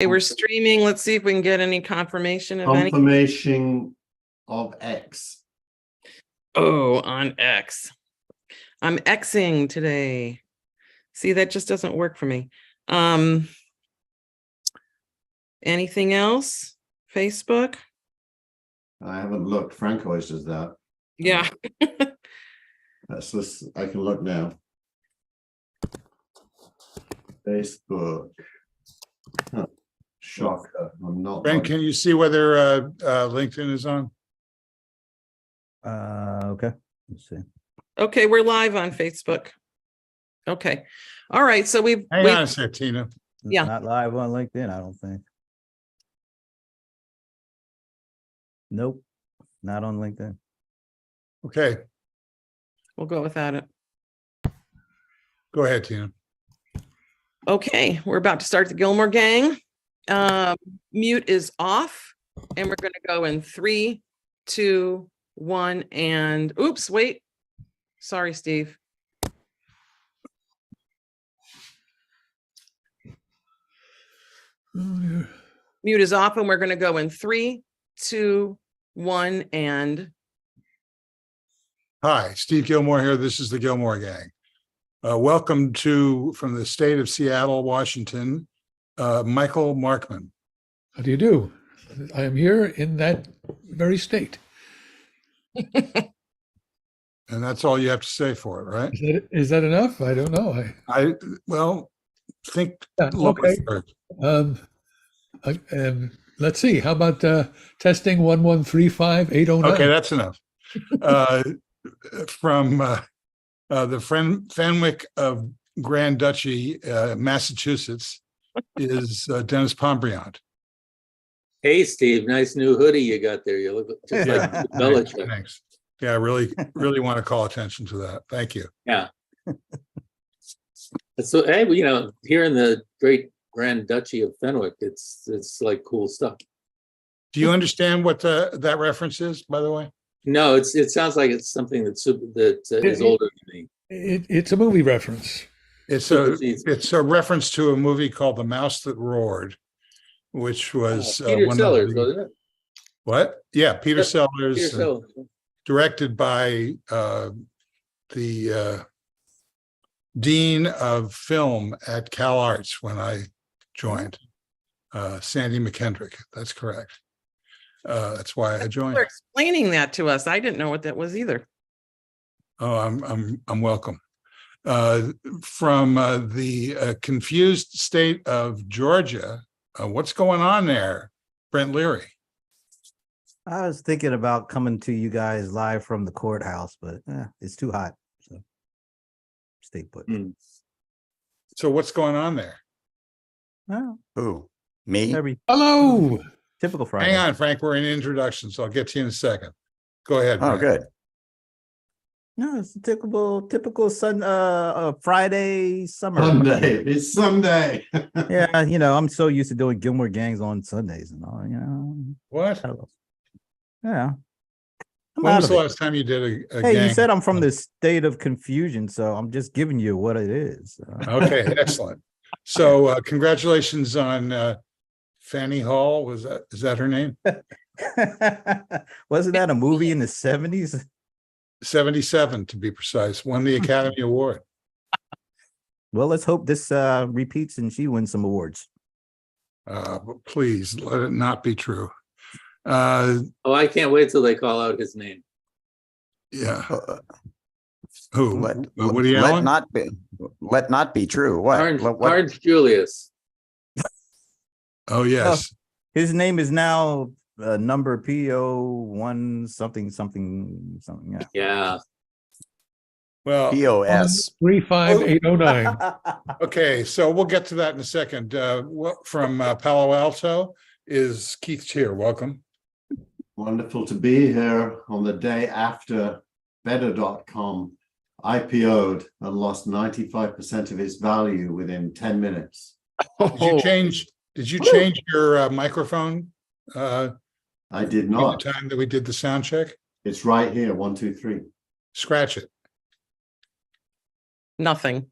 Okay, we're streaming. Let's see if we can get any confirmation of any. Confirmation of X. Oh, on X. I'm Xing today. See, that just doesn't work for me. Anything else? Facebook? I haven't looked. Frank always does that. Yeah. That's just, I can look now. Facebook. Huh. Shocker. I'm not. Ben, can you see whether LinkedIn is on? Okay. Let's see. Okay, we're live on Facebook. Okay. All right. So Hang on a sec, Tina. It's Yeah. not live on LinkedIn, I don't think. Nope, not on LinkedIn. Okay, we'll go without it. go ahead, Tina. Okay, we're about to start the Gillmor gang. Mute is off, and we're going to go in 3, 2, 1, and oops, wait. Sorry, Steve. Mute is off, and we're going to go in 3, 2, 1, and Hi, Steve Gillmor here. This is the Gillmor Gang. Welcome to, from the state of Seattle, Washington, Michael Markman. How do you do? I am here in that very state. And that's all you have to say for it, right? Is that enough? I don't know. Well, think Yeah, lower okay. third. Let's see. How about testing 1135809? Okay, that's enough. From the Fenwick of Grand Duchy, Massachusetts, is Dennis Pombriant. Hey, Steve, nice new hoodie you got there. You look just like Belichick. Thanks. Yeah, I really want to call attention to that. Thank you. Yeah. So, hey, well, you know, here in the great Grand Duchy of Fenwick, it's like cool stuff. Do you understand what that reference is, by the way? No, it sounds like it's something is older than me. It's a movie reference. It's a reference to a movie called The Mouse That Roared, which was Peter Sellers, wasn't it? What? Yeah, Peter Yep, Sellers, Peter Sellers. directed by the dean of film at Cal Arts when I joined, Sandy McKendrick. That's correct. That's why I joined. for explaining that to us. I didn't know what that was either. Oh, I'm welcome. From the confused state of Georgia, what's going on there, Brent Leary? I was thinking about coming to you guys live from the courthouse, but it's too hot. So stay put. So what's going on there? Well, Who? Me? every Hello. typical Friday. Hang on, Frank. We're in introduction, so I'll get to you in a second. Go ahead. Oh, Brent. good. No, it's a typical Friday summer. Sunday. It's Sunday. Yeah, you know, I'm so used to doing Gilmore gangs on Sundays and all, you know. What? Yeah. I'm When out was of the it. last time you did a Hey, gang? you said I'm from the state of confusion, so I'm just giving you what it is. Okay, excellent. So congratulations on Fannie Hall. Is that her name? Wasn't that a movie in the 70s? 77 to be precise, won the Academy Award. Well, let's hope this repeats and she wins some awards. But please let it not be true. Oh, I can't wait till they call out his name. Yeah. Who? Let, Woody let Allen? let not be true. What? Orange Julius. Oh, yes. His name is now number PO1 something. Yeah. Yeah. Well, POS. 135,809. okay, so we'll get to that in a second. From Palo Alto is Keith Cheer. Welcome. Wonderful to be here on the day after Better.com IPO'd and lost 95% of its value within 10 minutes. Did you change your microphone? I did In not. the time that we did the sound check? It's right here. 1, 2, 3. Scratch it. Nothing.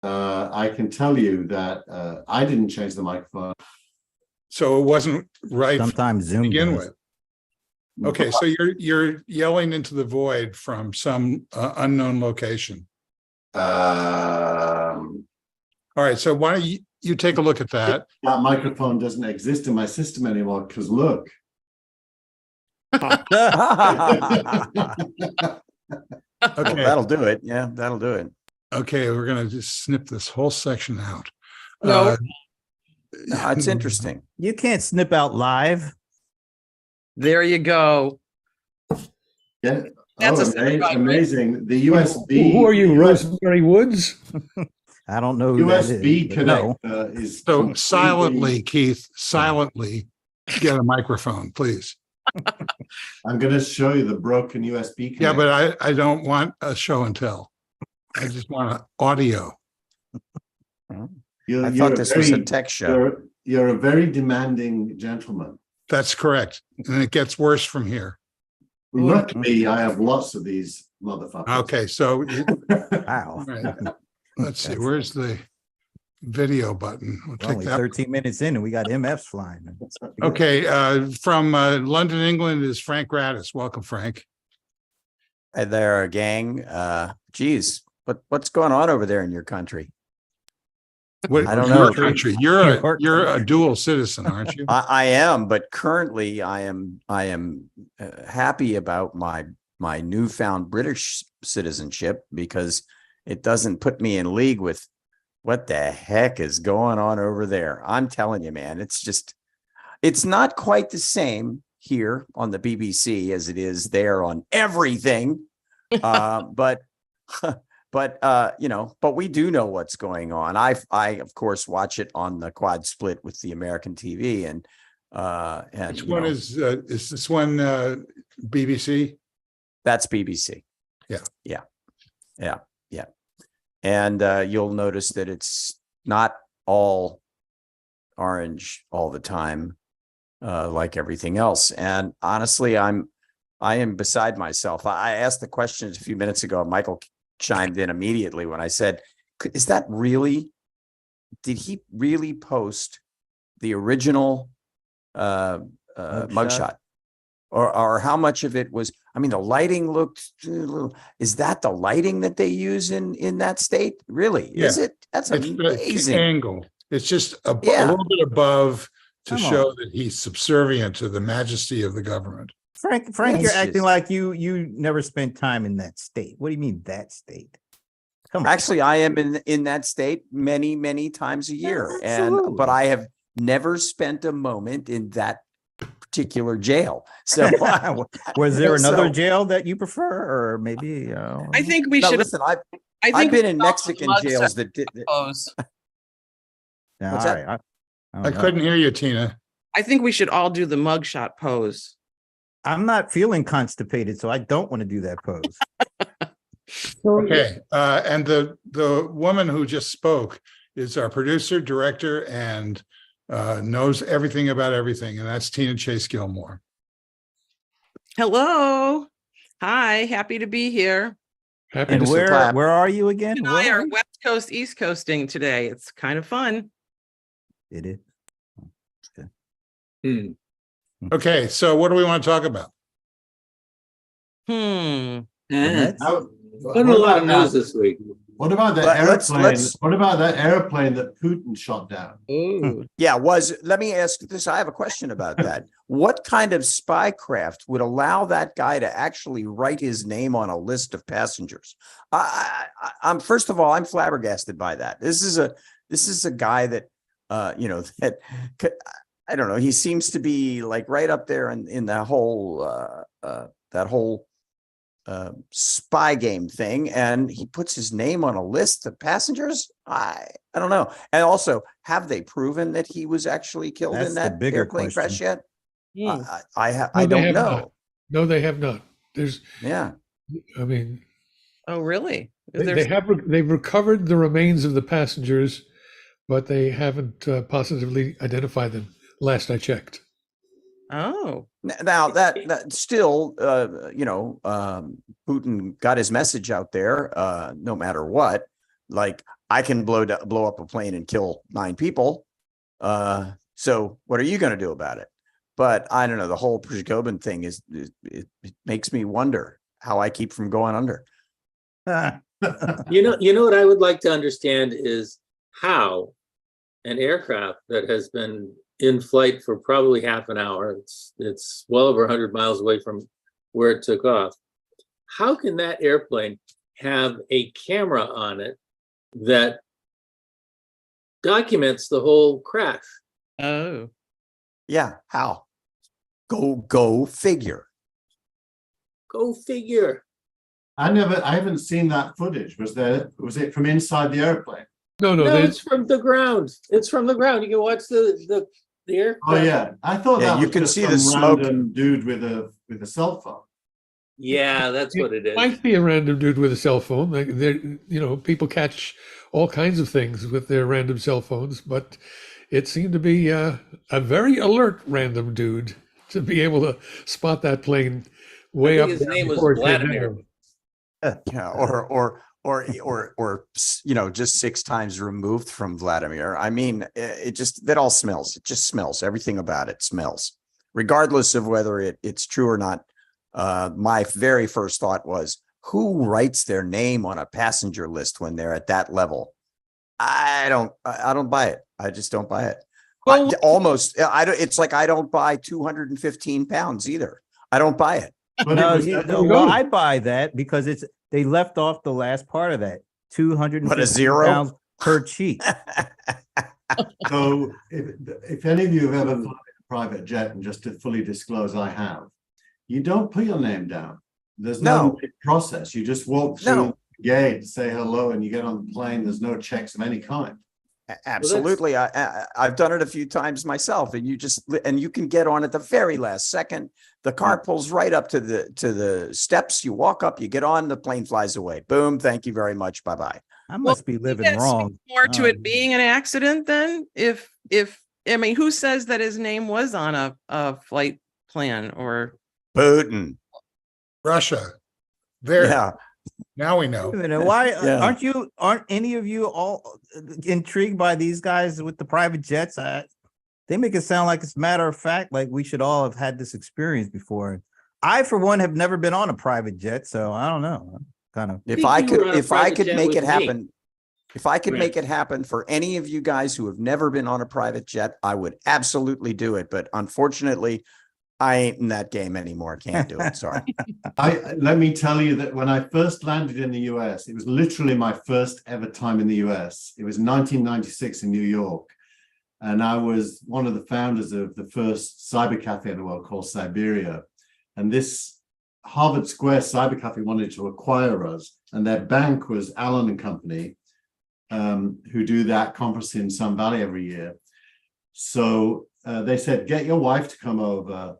I can tell you that I didn't change the microphone. So it wasn't right to Sometimes Zoom begin does. with. Okay, so you're yelling into the void from some unknown location. All right, so why don't you take a look at that? That microphone doesn't exist in my system anymore because look. Okay, That'll do it. Yeah, that'll do it. okay, we're gonna just snip this whole section out. No. No, it's interesting. You can't snip out live. There you go. Yeah. That's Oh, a certified amazing. The USB. Who are you, Rosemary Woods? I don't know who that USB is. But no. connector is So completely- silently, Keith, silently get a microphone, please. I'm going to show you the broken USB connector. Yeah, but I don't want a show and tell. I just want audio. You're, I you're thought this was a tech show. You're a very demanding gentleman. That's correct. And it gets worse from here. Luckily, I have lots of these motherfuckers. Okay, so Wow. all right, let's see, where's the video button? We'll We're take only that. 13 minutes in and we got MFs flying. Okay, from London, England is Frank Gratis. Welcome, Frank. Hey there, gang. Geez, what's going on over there in your country? What, I don't your know. country. You're a dual citizen, aren't you? I am, but currently I am happy about my newfound British citizenship because it doesn't put me in league with what the heck is going on over there. I'm telling you, man, it's not quite the same here on the BBC as it is there on everything. But we do know what's going on. I of course watch it on the quad split with the American TV and Which one is this one BBC? That's BBC. Yeah. Yeah. And you'll notice that it's not all orange all the time, like everything else. And honestly, I am beside myself. I asked the questions a few minutes ago, and Michael chimed in immediately when I said, is that really, did he really post the original mugshot? Or how much of it was, I mean, the lighting looked, is that the lighting that they use in that state? Really? Yeah. Is it? That's It's amazing. the angle. It's just a Yeah. little bit above to Come show that he's subservient to the majesty of the government. Frank, It's you're acting just- like you never spent time in that state. What do you mean that state? Come on. Actually, I am in that state many, many times a year. But Absolutely. I have never spent a moment in that particular jail. So Was there another So- jail that you prefer, or maybe? I think we no, should. listen, I I've think been we in should all Mexican mug jails shot that did. pose. Yeah, What's all that? right. I don't know. couldn't hear you, Tina. I think we should all do the mugshot pose. I'm not feeling constipated, so I don't want to do that pose. Okay, and the woman who just spoke is our producer, director, and knows everything about everything, and that's Tina Chase Gillmor. Hello. Hi, happy to be here. Happy And to where- clap. where are you again? And Where I are are you? West Coast, East Coasting today. It's kind of fun. It is. Hmm. Okay, so what do we want to talk about? Hmm. Eh, How- Been a lot of news this week. What about that Let's- airplane? let's- What about that airplane that Putin shot down? Oh, Yeah, let me ask this. I have a question about that. What kind of spy craft would allow that guy to actually write his name on a list of passengers? I'm first of all, I'm flabbergasted by that. This is a guy that that I don't know. He seems to be like right up there in the whole that whole spy game thing, and he puts his name on a list of passengers. I don't know. And also, have they proven that he was actually killed That's in the that bigger airplane crash question. yet? hmm. I they don't have know. not. No, they have not. There's, Yeah. I mean, Oh, really? they've recovered the remains of the passengers, but they haven't positively identified them. Last I checked. Oh, Now that still, Putin got his message out there, no matter what. Like, I can blow up a plane and kill 9 people. So what are you going to do about it? But I don't know. The whole Prigozhin thing it makes me wonder how I keep from going under. You know what I would like to understand is how an aircraft that has been in flight for probably half an hour, it's well over 100 miles away from where it took off. How can that airplane have a camera on it that documents the whole crash? Oh, Yeah. How? Go figure. Go figure. I haven't seen that footage. Was it from inside the airplane? No, No, they, it's from the ground. It's from the ground. You can watch the aircraft. Oh yeah, I thought Yeah, that you was can just see some the smoke. random dude with a cell phone. Yeah, that's what it is. might be a random dude with a cell phone. Like people catch all kinds of things with their random cell phones, but it seemed to be a very alert random dude to be able to spot that plane way I up think his there name was before it came Vladimir. down. Yeah, or just 6 times removed from Vladimir. I mean, that all smells. It just smells. Everything about it smells, regardless of whether it's true or not. My very first thought was, who writes their name on a passenger list when they're at that level? I don't buy it. I just don't buy it. Well, It's like I don't buy 215 pounds either. I don't buy it. But No, it was well, I buy that because they left off the last part of that. 250 zero? pounds per cheek. so. If any of you have ever flown a private jet, and just to fully disclose, I have. You don't put your name down. There's no process. You just walk through the gate, say hello, and you get on the plane. There's no checks of any kind. Absolutely. I've done it a few times myself, and you can get on at the very last second. The car pulls right up to the steps. You walk up, you get on, the plane flies away. Boom. Thank you very much. Bye-bye. I must be living that wrong. speaks more to it being an accident then? If I mean, who says that his name was on a flight plan or Putin. Russia. There. Yeah. Now we know. Wait a minute, why Yeah. aren't any of you all intrigued by these guys with the private jets? They make it sound like it's matter of fact, like we should all have had this experience before. I, for one, have never been on a private jet, so I don't know. Kind of. If think I you could, were on a if I private could jet make with it me. happen, if I could Right. make it happen for any of you guys who have never been on a private jet, I would absolutely do it. But unfortunately, I ain't in that game anymore. Can't do it. Sorry. Let me tell you that when I first landed in the US, it was literally my first ever time in the US. It was 1996 in New York. And I was one of the founders of the first cyber cafe in the world called Siberia. And this Harvard Square cyber cafe wanted to acquire us. And their bank was Allen and Company, who do that conference in Sun Valley every year. So they said, get your wife to come over.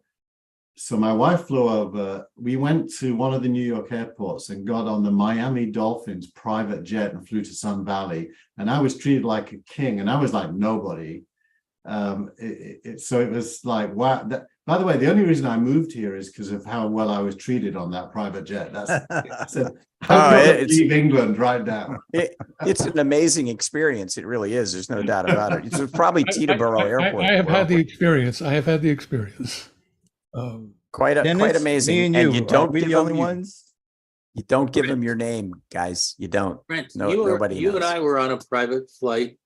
So my wife flew over. We went to one of the New York airports and got on the Miami Dolphins private jet and flew to Sun Valley. And I was treated like a king, and I was like nobody. So it was like, wow. By the way, the only reason I moved here is because of how well I was treated on that private jet. That's leave England right now. It's an amazing experience. It really is. There's no doubt about it. It's probably Teterboro Airport. I have had the experience. I have had the experience. Quite Dennis, amazing. me and you don't we give the only them, ones. You don't give them your name, guys. You don't. Brent, No, you nobody and knows. I were on a private flight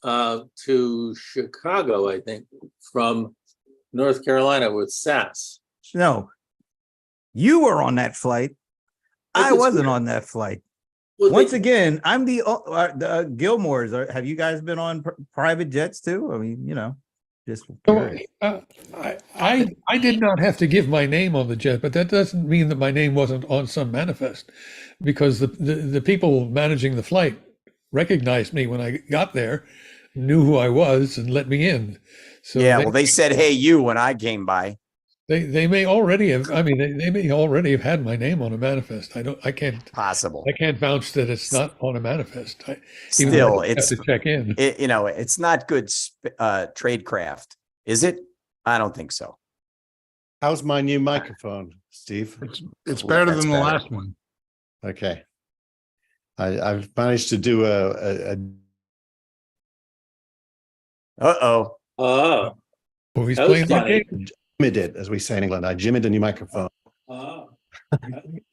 to Chicago, I think, from North Carolina with SAS. No, you were on that flight. I I was wasn't here. on that flight. Well, Once they- again, I'm the Gillmors. Have you guys been on private jets too? I mean, just So, curious. I did not have to give my name on the jet, but that doesn't mean that my name wasn't on some manifest, because the people managing the flight recognized me when I got there, knew who I was, and let me in. So Yeah, they said, "Hey, you," when I came by. they may already have. I mean, they may already have had my name on a manifest. I can't Possible. vouch that it's not on a manifest. Still, I have to check in. it's not good tradecraft, is it? I don't think so. How's my new microphone, Steve? It's better That's than the better. last one. Okay. I've managed to do a Uh-oh. Oh, Oh, he's That was playing that funny. game. jimmied it, as we say in England. I jimmied a new microphone. oh.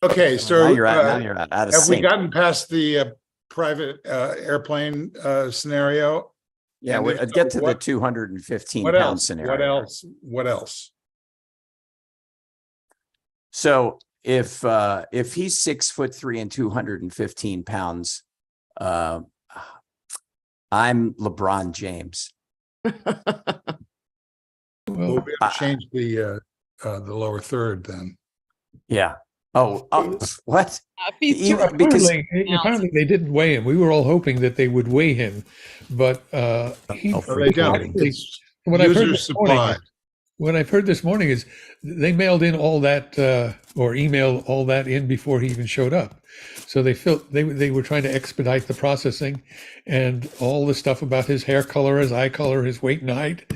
Okay, Now so you're out of have we sync. gotten past the private airplane scenario? Yeah, and we if so, get to the what- 215 What pound else? scenario. What else? What else? So if he's 6'3" and 215 pounds, I'm LeBron James. Well, Well, we have to change the lower third then. Yeah. Oh, what? Because apparently they didn't weigh him. We were all hoping that they would weigh him, but he. Oh, So they don't. actually, It's what I've heard user this morning, supplied. what I've heard this morning is they mailed in all that or emailed all that in before he even showed up. So they were trying to expedite the processing, and all the stuff about his hair color, his eye color, his weight and height,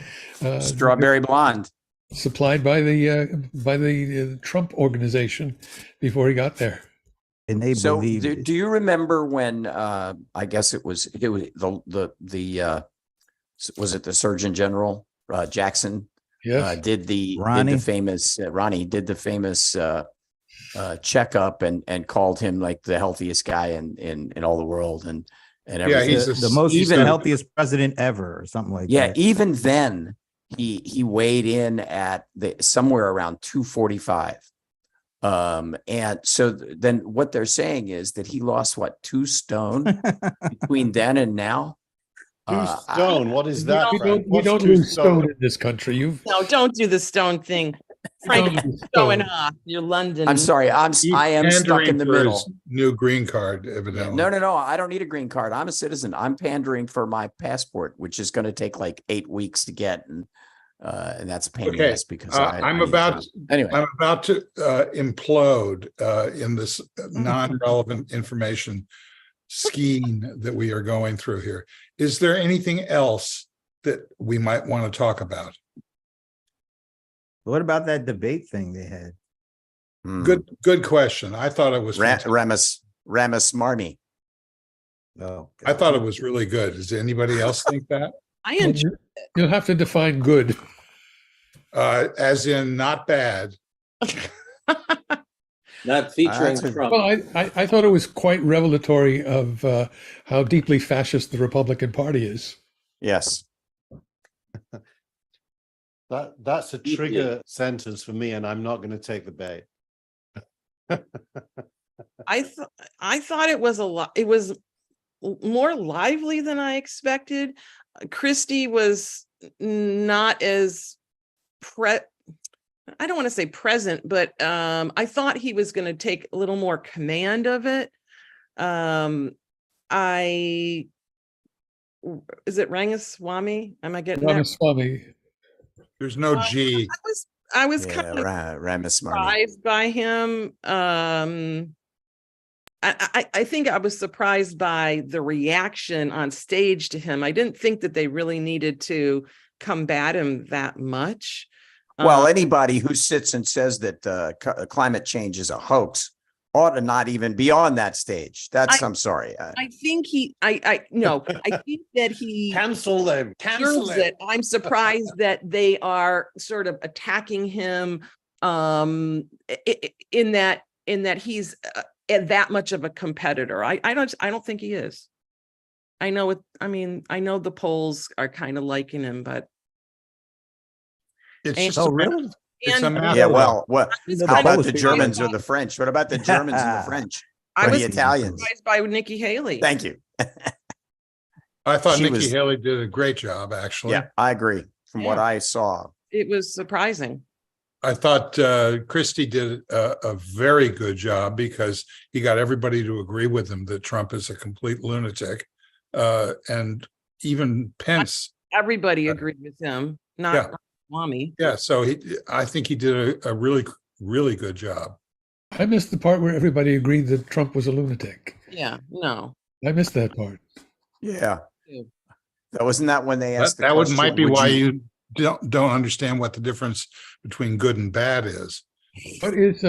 strawberry blonde. supplied by the Trump organization before he got there. And they So believe do you remember when I guess it was the was it the Surgeon General Jackson Yes. did the Ronnie? famous Ronnie did the famous checkup and called him like the healthiest guy in all the world and Yeah, everything. he's the most he's even the- healthiest president ever, or something like Yeah, that. even then he weighed in at somewhere around 245. And so then what they're saying is that he lost what, 2 stone between then and now. Stone, what is that? We Frank? don't What's two lose stone in this country. No, don't do the stone thing. Frank, Don't lose going stone. off. You're London. I'm sorry, I am He's stuck in pandering the for middle. his new green card, evidently. No, I don't need a green card. I'm a citizen. I'm pandering for my passport, which is going to take like 8 weeks to get, and that's a pain in the Okay, ass because I'm I need about to- anyway. I'm about to implode in this non-relevant information scheme that we are going through here. Is there anything else that we might want to talk about? What about that debate thing they had? Hmm. Good question. I thought it was fantastic. Ramaswamy. Oh, I thought it was really good. Does anybody else think that? I enjoy. You'll have to define good. As in not bad. Not featuring That's a- Trump. Well, I thought it was quite revelatory of how deeply fascist the Republican Party is. Yes. That's a trigger sentence for me, and I'm not going to take the bait. I thought it was a lot. It was more lively than I expected. Christie was not as I don't want to say present, but I thought he was going to take a little more command of it. Is it Rangaswamy? Am I getting that? Ramaswamy. There's no G. I was kind of Ramaswamy. surprised by him. I think I was surprised by the reaction on stage to him. I didn't think that they really needed to combat him that much. Well, anybody who sits and says that climate change is a hoax ought to not even be on that stage. I'm sorry. I think I think that he Cancel them. Cancel deserves it. I'm surprised that they are sort of attacking him in that he's that much of a competitor. I don't think he is. I know the polls are kind of liking him, but It's And- just Oh, a matter- really? It's a and- matter Yeah, of- well, was how kind about of the surprised Germans by- or the French? What about the Germans and the French? I Or was the Italians? surprised by Nikki Haley. Thank you. I thought She Nikki was- Haley did a great job, actually. Yeah, I agree. From what Yeah. I saw. It was surprising. I thought Christie did a very good job because he got everybody to agree with him that Trump is a complete lunatic. And even Pence. Everybody agreed with him, Yeah. not Swami. Yeah, so I think he did a really, really good job. I missed the part where everybody agreed that Trump was a lunatic. Yeah, no. I missed that part. Yeah. Yeah. That wasn't that when they asked That might be would why you don't understand what the difference between good and bad is. What is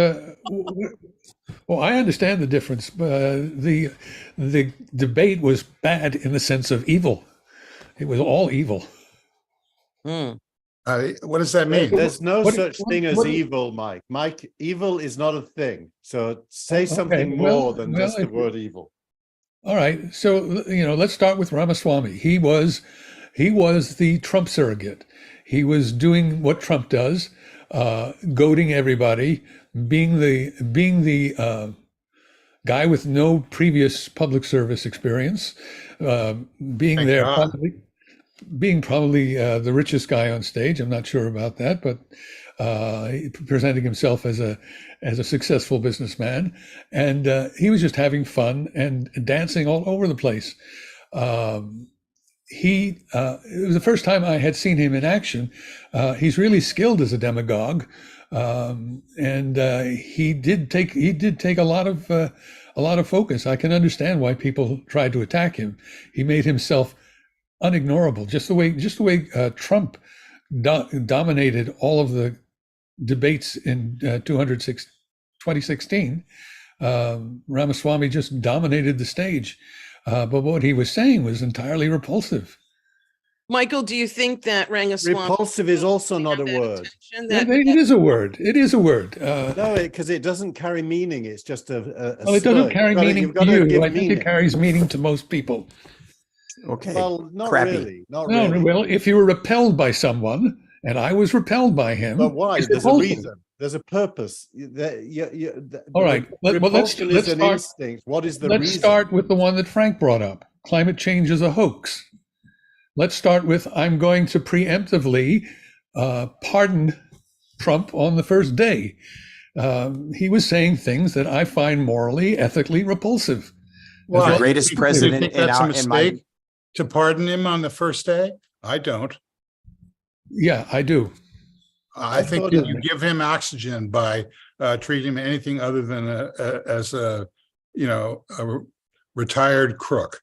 well, I understand the difference. The debate was bad in the sense of evil. It was all evil. Hmm. What does that mean? There's no What- such what- thing as what- evil, Mike. Mike, evil is not a thing. So say something well- more than well, just the if- word evil. All right. So, let's start with Ramaswamy. He was the Trump surrogate. He was doing what Trump does, goading everybody, being the guy with no previous public service experience, being Thank there, God. being probably the richest guy on stage. I'm not sure about that, but presenting himself as a successful businessman, and he was just having fun and dancing all over the place. It was the first time I had seen him in action. He's really skilled as a demagogue, and he did take a lot of focus. I can understand why people tried to attack him. He made himself unignorable, just the way Trump dominated all of the debates in 2016. Ramaswamy just dominated the stage. But what he was saying was entirely repulsive. Michael, do you think that Rangaswamy Repulsive is also not a had that word. intention It is a word. It is a word. No, because it doesn't carry meaning. It's just a Well, it doesn't slur. carry You've gotta- meaning you've to gotta you. give I think meaning. it carries meaning to most people. Okay. Well, not Crappy. really. Not No, really. well, if you were repelled by someone, and I was repelled by him, But why? it's There's a repulsive. reason. There's a purpose. All right. Well, let's Repulsion is an start. instinct. What is the Let's reason? start with the one that Frank brought up. Climate change is a hoax. Let's start with I'm going to preemptively pardon Trump on the first day. He was saying things that I find morally, ethically repulsive. Why? The greatest Do you president think in that's a our in my mistake to pardon him on the first day? I don't. Yeah, I do. I think thought you that- give him oxygen by treating him anything other than as a retired crook.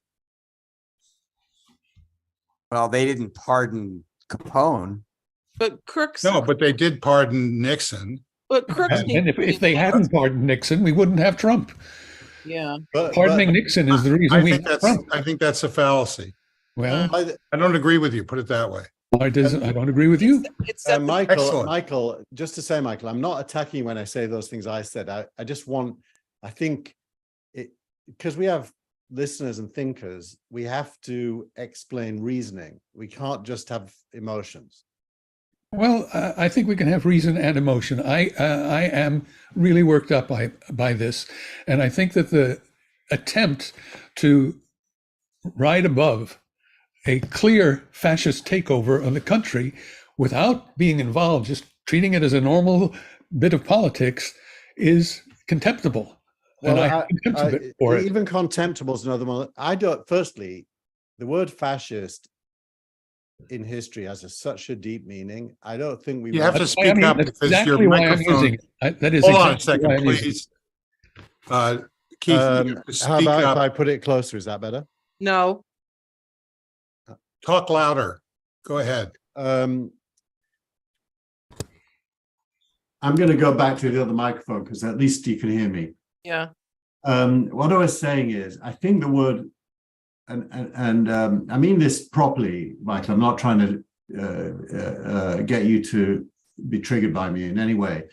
well, they didn't pardon Capone. But Crooks, No, but they did pardon Nixon. but Crooks, And if they hadn't pardoned Nixon, we wouldn't have Trump. yeah, Pardoning Nixon is the reason we have Trump. I think that's a fallacy. Well, I don't agree with you. Put it that way. I don't agree with you. it's set the- Excellent. Michael, just to say, Michael, I'm not attacking you when I say those things I said. I just want, I think it, because we have listeners and thinkers, we have to explain reasoning. We can't just have emotions. Well, I think we can have reason and emotion. I am really worked up by this, and I think that the attempt to ride above a clear fascist takeover of the country without being involved, just treating it as a normal bit of politics, is contemptible. And I have contempt for it. Even contemptible is another one. I don't, firstly, the word fascist in history has such a deep meaning. I don't think we You have to That's why speak up that's because exactly your why I'm microphone. using it. That is Hold on a exactly why second, I'm using it. please. Keith, you have to how speak about if up. I put it closer? Is that better? no, Talk louder. Go ahead. I'm going to go back to the other microphone because at least you can hear me. yeah, What I was saying is, I think the word, and I mean this properly, Michael. I'm not trying to get you to be triggered by me in any way.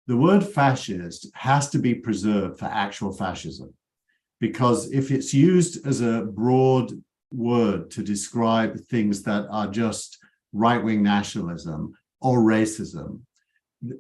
The word fascist has to be preserved for actual fascism, because if it's used as a broad word to describe things that are just right-wing nationalism or racism,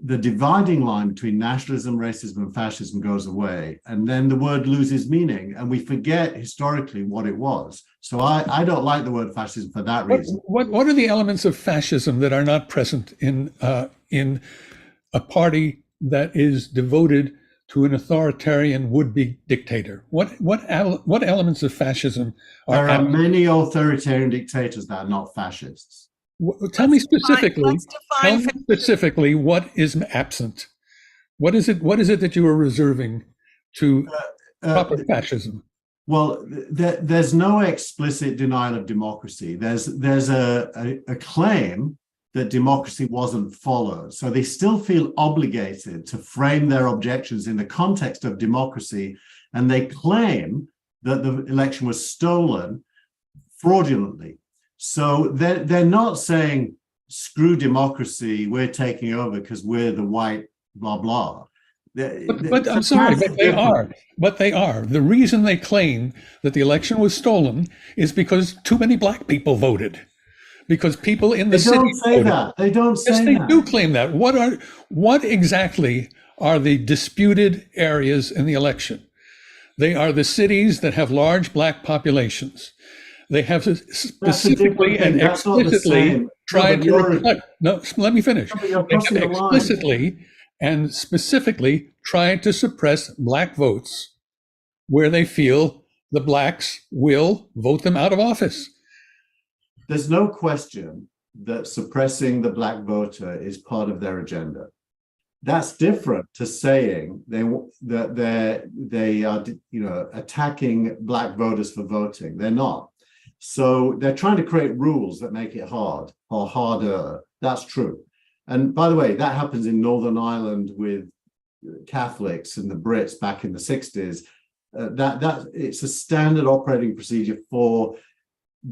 the dividing line between nationalism, racism, and fascism goes away, and then the word loses meaning, and we forget historically what it was. So I don't like the word fascism for that reason. What are the elements of fascism that are not present in a party that is devoted to an authoritarian would-be dictator? What elements of fascism There are absent? many authoritarian dictators that are not fascists. Tell me specifically. let's Tell define me specifically what is absent. What is it that you are reserving to proper fascism? Well, there's no explicit denial of democracy. There's a claim that democracy wasn't followed. So they still feel obligated to frame their objections in the context of democracy, and they claim that the election was stolen fraudulently. So they're not saying, screw democracy, we're taking over because we're the white blah, blah. But I'm sorry, but they are. But they are. The reason they claim that the election was stolen is because too many black people voted. Because people in the They city don't say voted. that. They don't say Yes, they that. do claim that. What exactly are the disputed areas in the election? They are the cities that have large black populations. They have specifically and That's not the explicitly same. tried to reflect. No, let me finish. No, but you're They have crossing the line. explicitly and specifically tried to suppress black votes where they feel the blacks will vote them out of office. There's no question that suppressing the black voter is part of their agenda. That's different to saying they are, attacking black voters for voting. They're not. So they're trying to create rules that make it hard or harder. That's true. And by the way, that happens in Northern Ireland with Catholics and the Brits back in the 60s. That it's a standard operating procedure for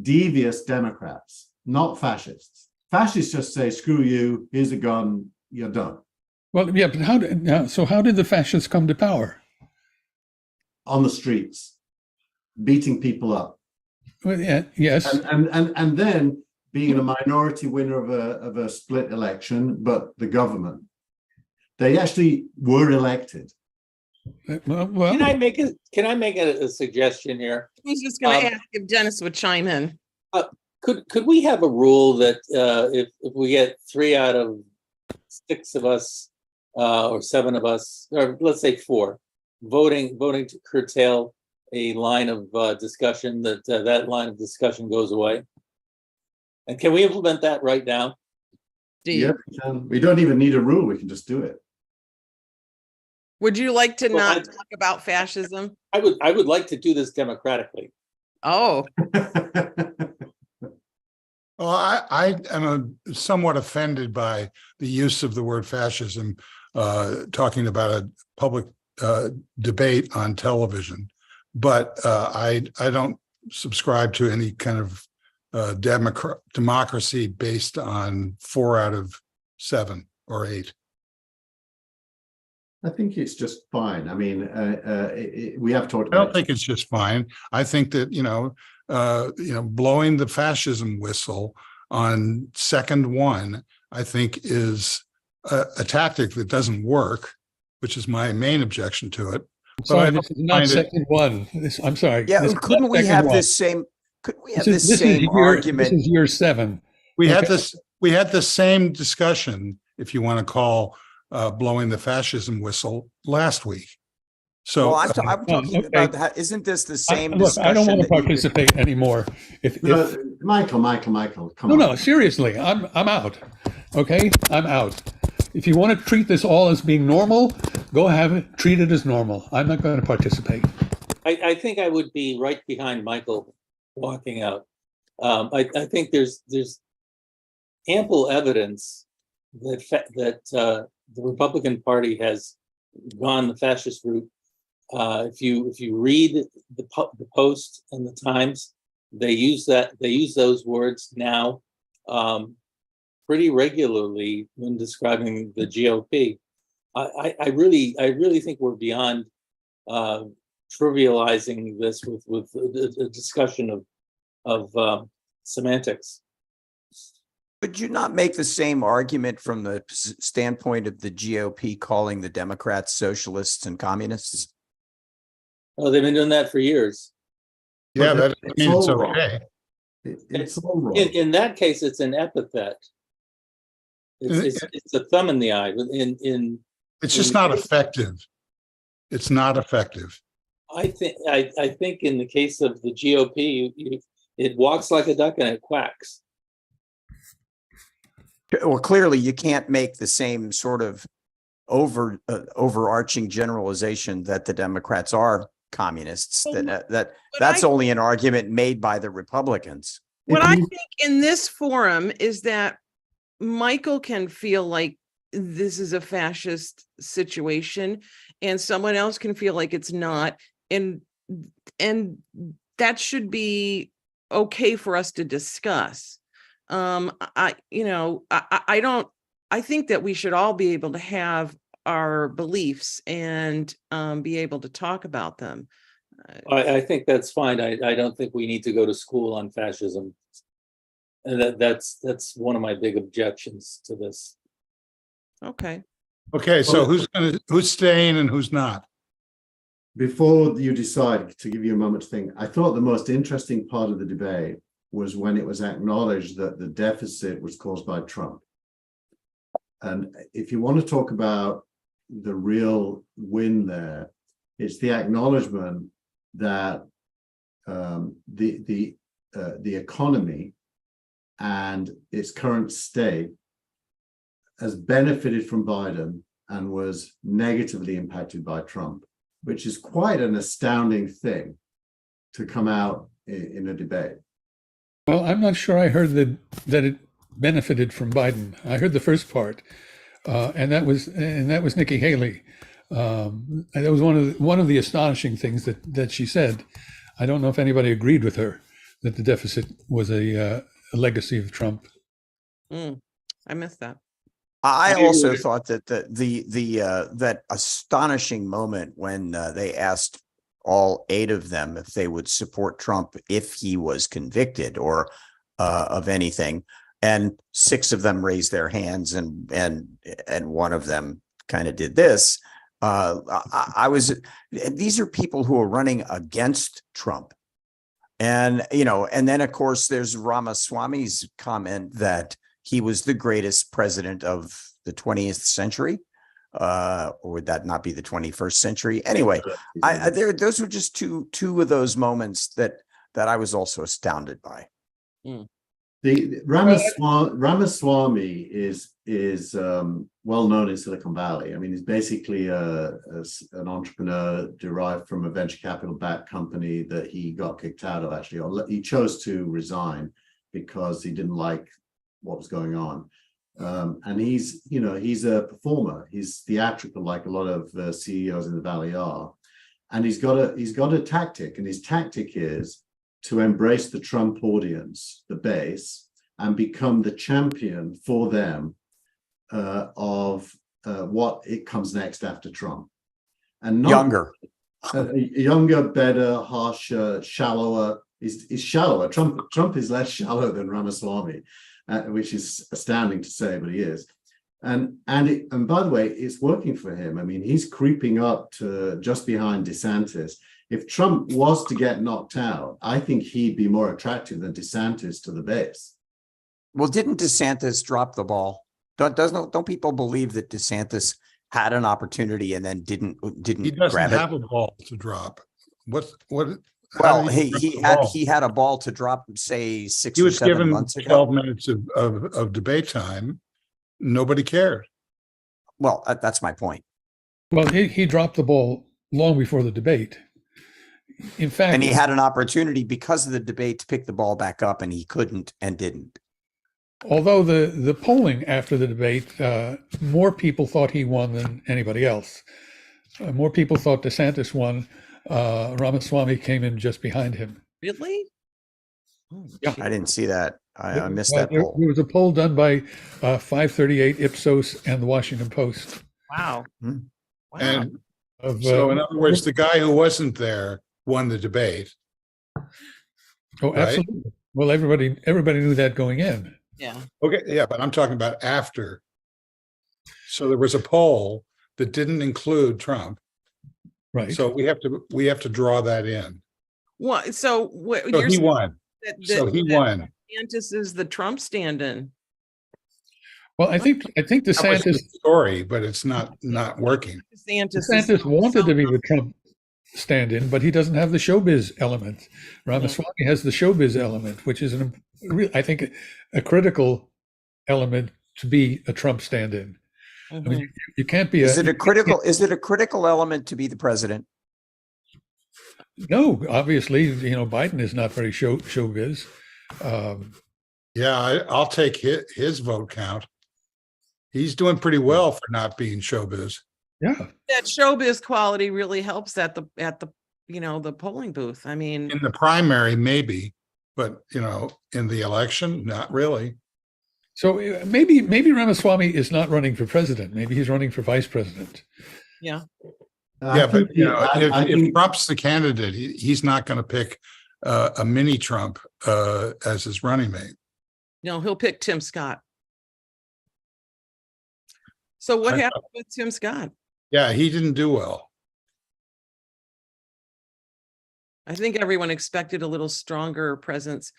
devious Democrats, not fascists. Fascists just say, screw you, here's a gun, you're done. Well, yeah, but how did the fascists come to power? On the streets, beating people up. Well, yeah, yes. And then being a minority winner of a split election, but the government. They actually were elected. Well, Can I make a suggestion here? I was just going to ask if Dennis would chime in. Could we have a rule that if we get 3 out of 6 of us or 7 of us, or let's say 4, voting to curtail a line of discussion, that line of discussion goes away? And can we implement that right now? Yeah, we don't even need a rule. We can just do it. Would you like to Well, not talk about fascism? I would like to do this democratically. Oh, Well, I am somewhat offended by the use of the word fascism, talking about a public debate on television. But I don't subscribe to any kind of democracy based on 4 out of 7 or 8. I think it's just fine. I mean, we have talked I about don't think it's just fine. I think that, blowing the fascism whistle on second one, I think is a tactic that doesn't work, which is my main objection to it. Sorry, this is not second one. I'm sorry. Yeah, couldn't we have this same? Could we have this same argument? This is year 7. We had the same discussion, if you want to call blowing the fascism whistle, last week. So I'm talking about that. Isn't this the same Look, discussion? I don't want to participate anymore. Michael, come on. No, seriously, I'm out. Okay, I'm out. If you want to treat this all as being normal, go have it. Treat it as normal. I'm not going to participate. I think I would be right behind Michael walking out. I think there's ample evidence that the Republican Party has gone the fascist route. If you read the Post and the Times, they use those words now pretty regularly when describing the GOP. I really think we're beyond trivializing this with a discussion of semantics. Would you not make the same argument from the standpoint of the GOP calling the Democrats socialists and communists? Oh, they've been doing that for years. yeah, that means it's all okay. It's all wrong. In that case, it's an epithet. It's a thumb in the eye. It's just not effective. It's not effective. I think in the case of the GOP, it walks like a duck and it quacks. Well, clearly you can't make the same sort of overarching generalization that the Democrats are communists. That's only an argument made by the Republicans. what I think in this forum is that Michael can feel like this is a fascist situation, and someone else can feel like it's not, and that should be okay for us to discuss. I don't. I think that we should all be able to have our beliefs and be able to talk about them. I think that's fine. I don't think we need to go to school on fascism. And that's one of my big objections to this. Okay. Okay, so who's staying and who's not? Before you decide, to give you a moment to think, I thought the most interesting part of the debate was when it was acknowledged that the deficit was caused by Trump. And if you want to talk about the real win there, it's the acknowledgement that the economy and its current state has benefited from Biden and was negatively impacted by Trump, which is quite an astounding thing to come out in a debate. Well, I'm not sure I heard that it benefited from Biden. I heard the first part, and that was Nikki Haley. And that was one of the astonishing things that she said. I don't know if anybody agreed with her that the deficit was a legacy of Trump. I missed that. I also thought that that astonishing moment when they asked all 8 of them if they would support Trump if he was convicted or of anything, and 6 of them raised their hands, and one of them kind of did this. These are people who are running against Trump. And, and then of course there's Ramaswamy's comment that he was the greatest president of the 20th century. Or would that not be the 21st century? Anyway, those were just two of those moments that I was also astounded by. The Ramaswamy is well known in Silicon Valley. I mean, he's basically an entrepreneur derived from a venture capital backed company that he got kicked out of. Actually, or he chose to resign because he didn't like what was going on. And he's a performer. He's theatrical, like a lot of CEOs in the Valley are. And he's got a tactic, and his tactic is to embrace the Trump audience, the base, and become the champion for them of what it comes next after Trump. And not younger, better, harsher, shallower. He's shallower. Trump is less shallow than Ramaswamy, which is astounding to say, but he is. And by the way, it's working for him. I mean, he's creeping up to just behind DeSantis. If Trump was to get knocked out, I think he'd be more attractive than DeSantis to the base. Well, didn't DeSantis drop the ball? Don't people believe that DeSantis had an opportunity and then didn't He doesn't grab have it? a ball to drop. What? Well, he had a ball to drop, say 6 He or was 7 given months ago. 12 minutes of debate time. Nobody cared. Well, that's my point. Well, he dropped the ball long before the debate. In fact, And he had an opportunity because of the debate to pick the ball back up, and he couldn't and didn't. although the polling after the debate, more people thought he won than anybody else. More people thought DeSantis won. Ramaswamy came in just behind him. Really? Yeah. I didn't see that. I missed that There poll. was a poll done by 538 Ipsos and the Washington Post. Wow. Hmm. Wow. And Of, so, in other words, the guy who wasn't there won the debate. oh, right? absolutely. Well, everybody knew that going in. Yeah. Okay, yeah, but I'm talking about after. So there was a poll that didn't include Trump. Right. So we have to draw that in. What? So what? So you're he saying won. that- So he that won. DeSantis is the Trump stand-in. Well, I think That was DeSantis the story, but it's not working. DeSantis wanted to be the Trump stand-in, but he doesn't have the showbiz element. Ramaswamy has the showbiz element, which is I think a critical element to be a Trump stand-in. I mean, you can't be Is it a critical element to be the president? No, obviously, Biden is not very showbiz. Yeah, I'll take his vote count. He's doing pretty well for not being showbiz. Yeah. That showbiz quality really helps at the the polling booth. I mean, In the primary, maybe, but in the election, not really. So maybe Ramaswamy is not running for president. Maybe he's running for vice president. yeah. Yeah, but I if think Trump's the candidate, he's not going to pick a mini Trump as his running mate. No, he'll pick Tim Scott. So what I- happened with Tim Scott? Yeah, he didn't do well. I think everyone expected a little stronger presence.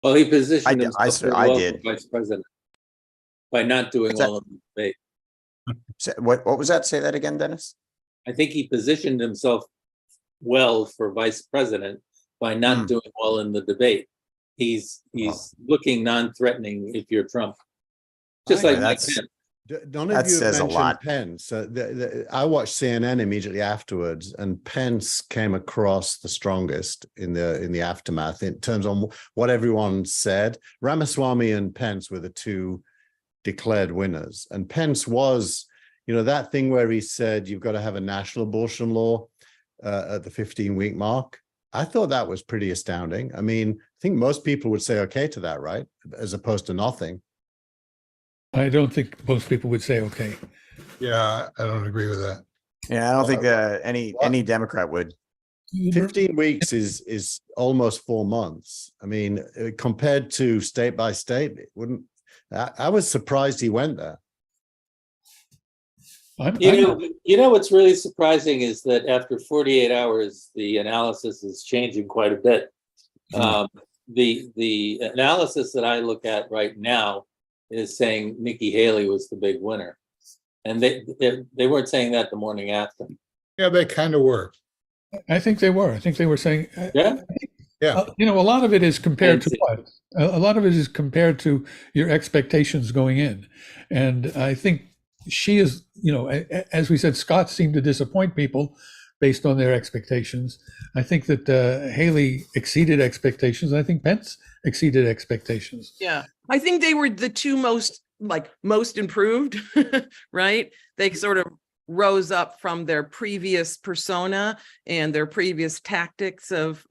Well, he positioned I himself I well did. for vice president by not doing What's that? well in the debate. What was that? Say that again, Dennis? I think he positioned himself well for vice president by not doing well in the debate. He's looking non-threatening if you're Trump, just Okay, like Mike that's- Pence. none That of you have says a mentioned lot. Pence. I watched CNN immediately afterwards, and Pence came across the strongest in the aftermath in terms of what everyone said. Ramaswamy and Pence were the two declared winners, and Pence was, that thing where he said you've got to have a national abortion law at the 15-week mark. I thought that was pretty astounding. I mean, I think most people would say okay to that, right? As opposed to nothing. I don't think most people would say okay. Yeah, I don't agree with that. Yeah, I don't think any Democrat would. 15 weeks is almost 4 months. I mean, compared to state by state, it wouldn't. I was surprised he went there. You know what's really surprising is that after 48 hours, the analysis is changing quite a bit. The analysis that I look at right now is saying Nikki Haley was the big winner, and they weren't saying that the morning after. Yeah, they kind of were. I think they were. I think they were saying, Yeah. Yeah. a lot of it is compared to Fancy. what? A lot of it is compared to your expectations going in. And I think she is, as we said, Scott seemed to disappoint people based on their expectations. I think that Haley exceeded expectations. I think Pence exceeded expectations. Yeah. I think they were the two most improved, right? They sort of rose up from their previous persona and their previous tactics of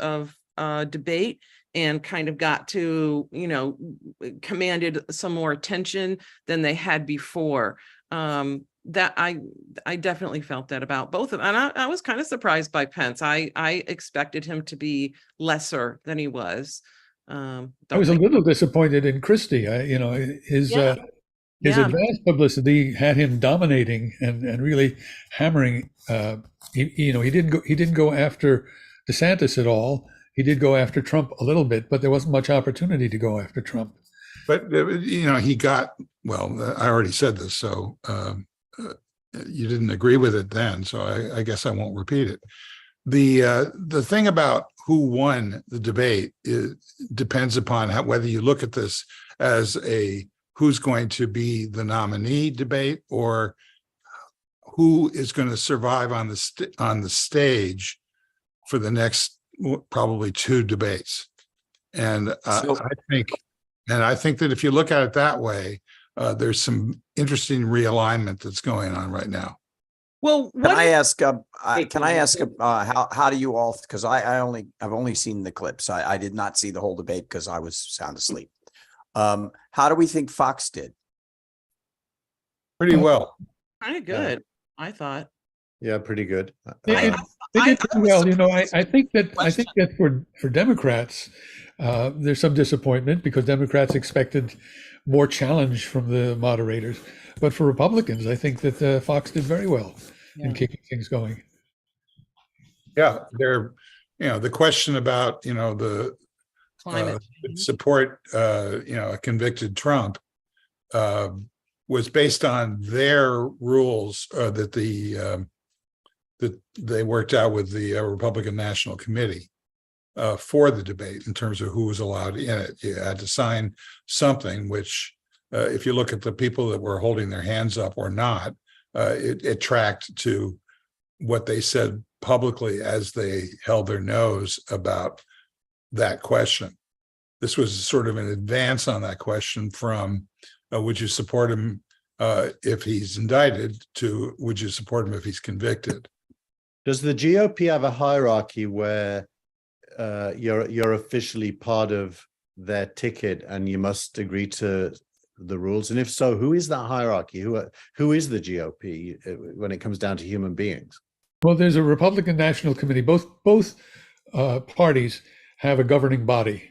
debate, and kind of got to, commanded some more attention than they had before. That I definitely felt that about both of them. And I was kind of surprised by Pence. I expected him to be lesser than he was. I was a little disappointed in Christie. His Yeah. advance publicity had him dominating and really hammering. He didn't go after DeSantis at all. He did go after Trump a little bit, but there wasn't much opportunity to go after Trump. But he got, well, I already said this, so you didn't agree with it then, so I guess I won't repeat it. The thing about who won the debate depends upon whether you look at this as a who's going to be the nominee debate, or who is going to survive on the stage for the next probably 2 debates. And I think that if you look at it that way, there's some interesting realignment that's going on right now. Well, Can I ask? How do you all? Because I've only seen the clips. I did not see the whole debate because I was sound asleep. How do we think Fox did? Pretty well. kind of good, I thought. Yeah, pretty good. They did pretty well. I think that for Democrats, there's some disappointment because Democrats expected more challenge from the moderators. But for Republicans, I think that Fox did very well in keeping things going. Yeah, the question about the Climate support a convicted Trump was based on their rules that they worked out with the Republican National Committee for the debate in terms of who was allowed in it. You had to sign something, which if you look at the people that were holding their hands up or not, it tracked to what they said publicly as they held their nose about that question. this was sort of an advance on that question from would you support him if he's indicted to would you support him if he's convicted? Does the GOP have a hierarchy where you're officially part of their ticket and you must agree to the rules? And if so, who is that hierarchy? Who is the GOP when it comes down to human beings? Well, there's a Republican National Committee. Both parties have a governing body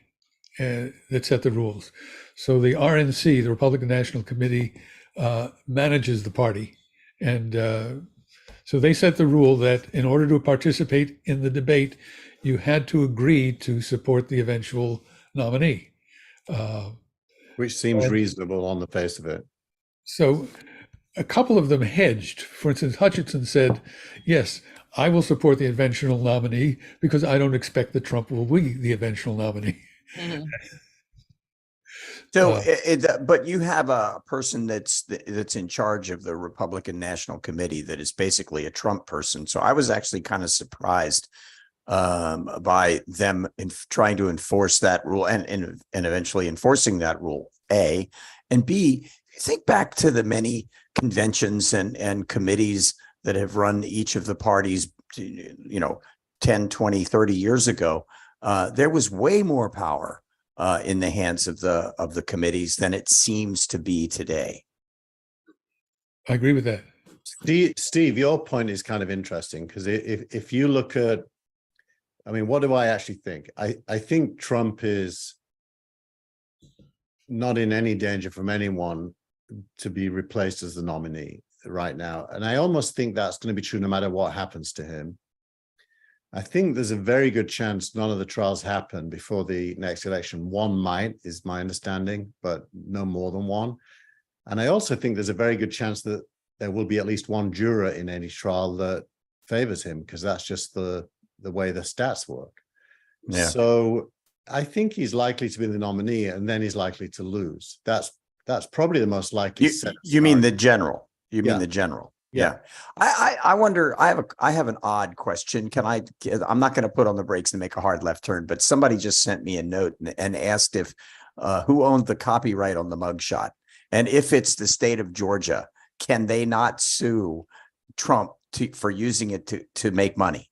that set the rules. So the RNC, the Republican National Committee, manages the party. And so they set the rule that in order to participate in the debate, you had to agree to support the eventual nominee. Which seems reasonable on the face of it. So a couple of them hedged. For instance, Hutchinson said, yes, I will support the eventual nominee because I don't expect that Trump will be the eventual nominee. Mhm. So, but you have a person that's in charge of the Republican National Committee that is basically a Trump person. So I was actually kind of surprised by them in trying to enforce that rule and eventually enforcing that rule, A. And B, think back to the many conventions and committees that have run each of the parties, 10, 20, 30 years ago. There was way more power in the hands of the committees than it seems to be today. I agree with that. Steve, your point is kind of interesting because if you look at, I mean, what do I actually think? I think Trump is not in any danger from anyone to be replaced as the nominee right now. And I almost think that's going to be true no matter what happens to him. I think there's a very good chance none of the trials happen before the next election. One might, is my understanding, but no more than one. And I also think there's a very good chance that there will be at least one juror in any trial that favors him, because that's just the way the stats work. Yeah. So I think he's likely to be the nominee, and then he's likely to lose. That's probably the most likely. You mean the general? You mean Yeah. the general? Yeah. I wonder, I have an odd question. I'm not going to put on the brakes and make a hard left turn, but somebody just sent me a note and asked if who owned the copyright on the mugshot. And if it's the state of Georgia, can they not sue Trump for using it to make money?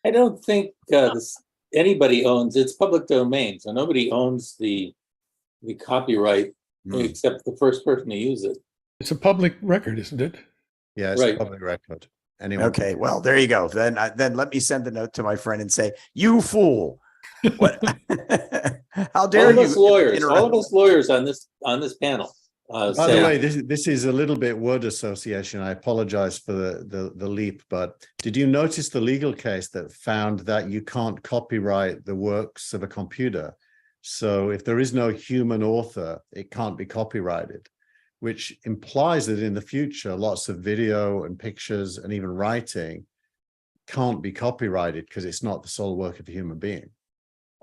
I don't think anybody owns, it's public domain, so nobody owns the copyright except the first person to use it. It's a public record, isn't it? Yeah, it's Right. a public record. Anyway. Okay, well, there you go. Then let me send the note to my friend and say, "You fool! What? How dare you?" All of us lawyers on this panel. By the way, this is a little bit word association. I apologize for the leap, but did you notice the legal case that found that you can't copyright the works of a computer? So if there is no human author, it can't be copyrighted, which implies that in the future, lots of video and pictures and even writing can't be copyrighted because it's not the sole work of a human being.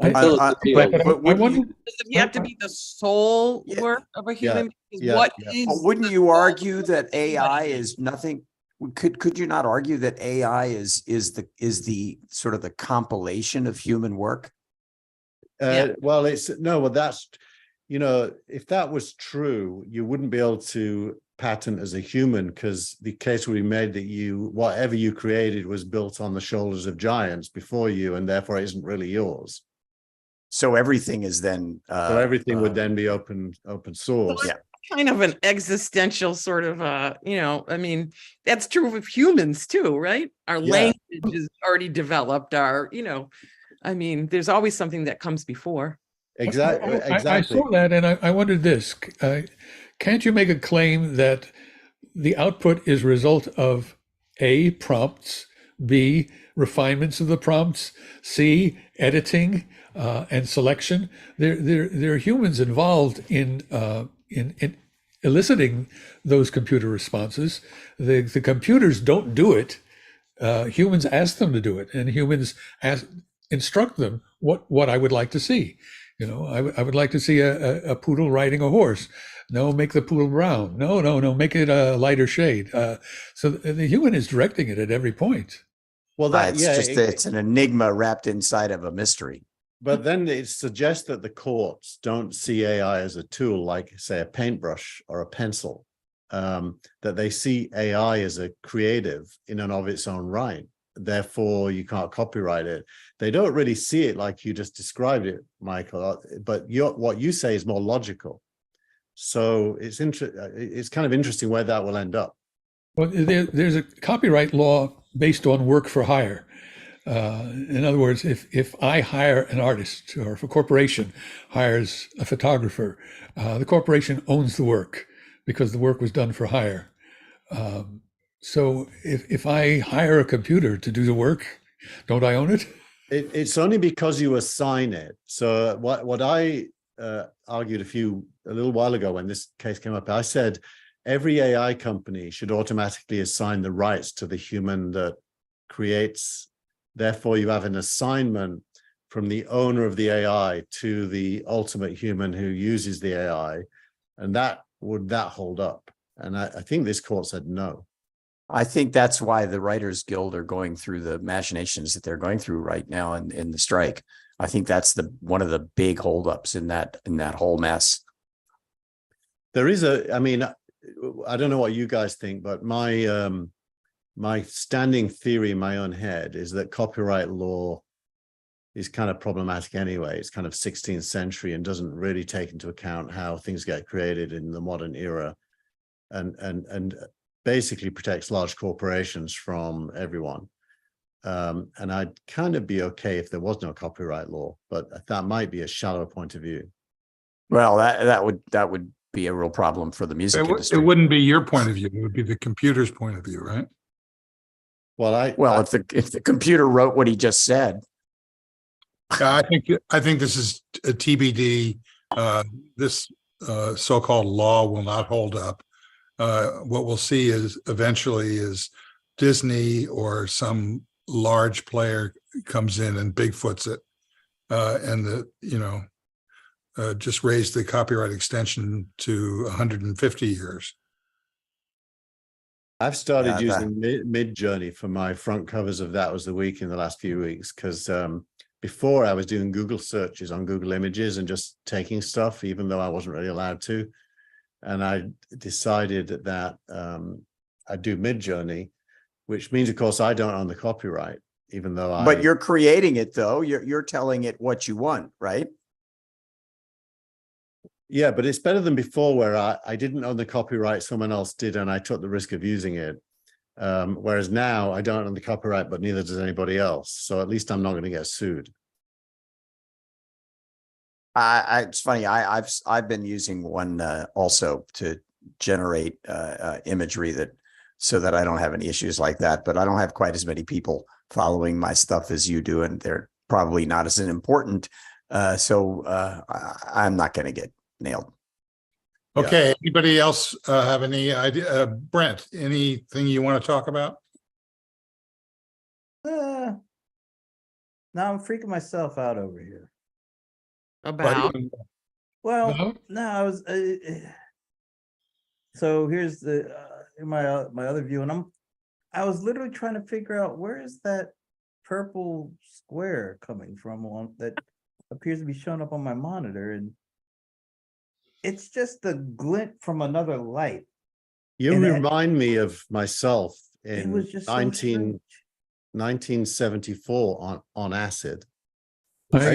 I wonder, Does it have to be the sole work of a human being? What is wouldn't you argue that AI is nothing? Could you not argue that AI is the sort of the compilation of human work? Well, that's, if that was true, you wouldn't be able to patent as a human, because the case would be made that whatever you created was built on the shoulders of giants before you, and therefore it isn't really yours. So everything is then. So everything would then be open source. Yeah. kind of an existential sort of I mean, that's true of humans too, right? Our language is already developed, I mean, there's always something that comes before. Exactly. I saw that and I wondered this. Can't you make a claim that the output is a result of A, prompts, B, refinements of the prompts, C, editing and selection? There are humans involved in eliciting those computer responses. The computers don't do it. Humans ask them to do it, and humans instruct them what I would like to see. I would like to see a poodle riding a horse. No, make the poodle brown. No, make it a lighter shade. So the human is directing it at every point. Well, it's an enigma wrapped inside of a mystery. But then it suggests that the courts don't see AI as a tool, like, say, a paintbrush or a pencil, that they see AI as a creative in and of its own right. Therefore, you can't copyright it. They don't really see it like you just described it, Michael, but what you say is more logical. So it's kind of interesting where that will end up. Well, there's a copyright law based on work for hire. In other words, if I hire an artist, or if a corporation hires a photographer, the corporation owns the work because the work was done for hire. So if I hire a computer to do the work, don't I own it? It's only because you assign it. So what I argued a little while ago when this case came up, I said every AI company should automatically assign the rights to the human that creates. Therefore, you have an assignment from the owner of the AI to the ultimate human who uses the AI, and would that hold up? And I think this court said no. I think that's why the Writers Guild are going through the machinations that they're going through right now in the strike. I think that's one of the big holdups in that whole mess. There is I mean, I don't know what you guys think, but my standing theory in my own head is that copyright law is kind of problematic anyway. It's kind of 16th century and doesn't really take into account how things get created in the modern era, and basically protects large corporations from everyone. And I'd kind of be okay if there was no copyright law, but that might be a shallow point of view. Well, that would be a real problem for the music industry. It wouldn't be your point of view. It would be the computer's point of view, right? Well, if the computer wrote what he just said. I think this is a TBD. This so-called law will not hold up. What we'll see is eventually is Disney or some large player comes in and Bigfoots it, and just raise the copyright extension to 150 years. I've started using Midjourney for my front covers of That Was the Week in the last few weeks, because before I was doing Google searches on Google Images and just taking stuff, even though I wasn't really allowed to. And I decided that I'd do Midjourney, which means, of course, I don't own the copyright, even though But you're creating it, though. You're telling it what you want, right? Yeah, but it's better than before, where I didn't own the copyright, someone else did, and I took the risk of using it. Whereas now I don't own the copyright, but neither does anybody else. So at least I'm not going to get sued. It's funny. I've been using one also to generate imagery so that I don't have any issues like that. But I don't have quite as many people following my stuff as you do, and they're probably not as important. So I'm not going to get nailed. Okay. Yeah. Anybody else have any idea? Brent, anything you want to talk about? No, I'm freaking myself out over here. About? Well, no, I was. So here's the my other view, and I was literally trying to figure out where is that purple square coming from that appears to be showing up on my monitor, and it's just a glint from another light. You remind me of myself in 1974 on acid. Wow,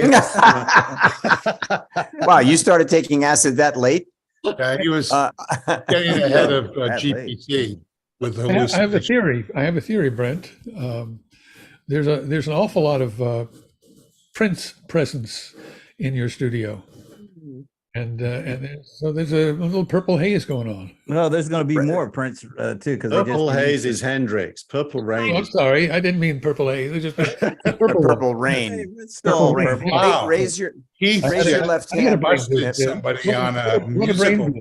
you started taking acid that late? Yeah, he was getting ahead of GPT with hallucinations. I have a theory. I have a theory, Brent. There's an awful lot of Prince presence in your studio, and so there's a little purple haze going on. Well, there's going to be more Prince too, because Purple haze is Hendrix. Purple rain. Oh, I'm sorry, I didn't mean purple haze. It's just purple rain. Purple rain. Wow. Raise your left hand. Somebody on a musical.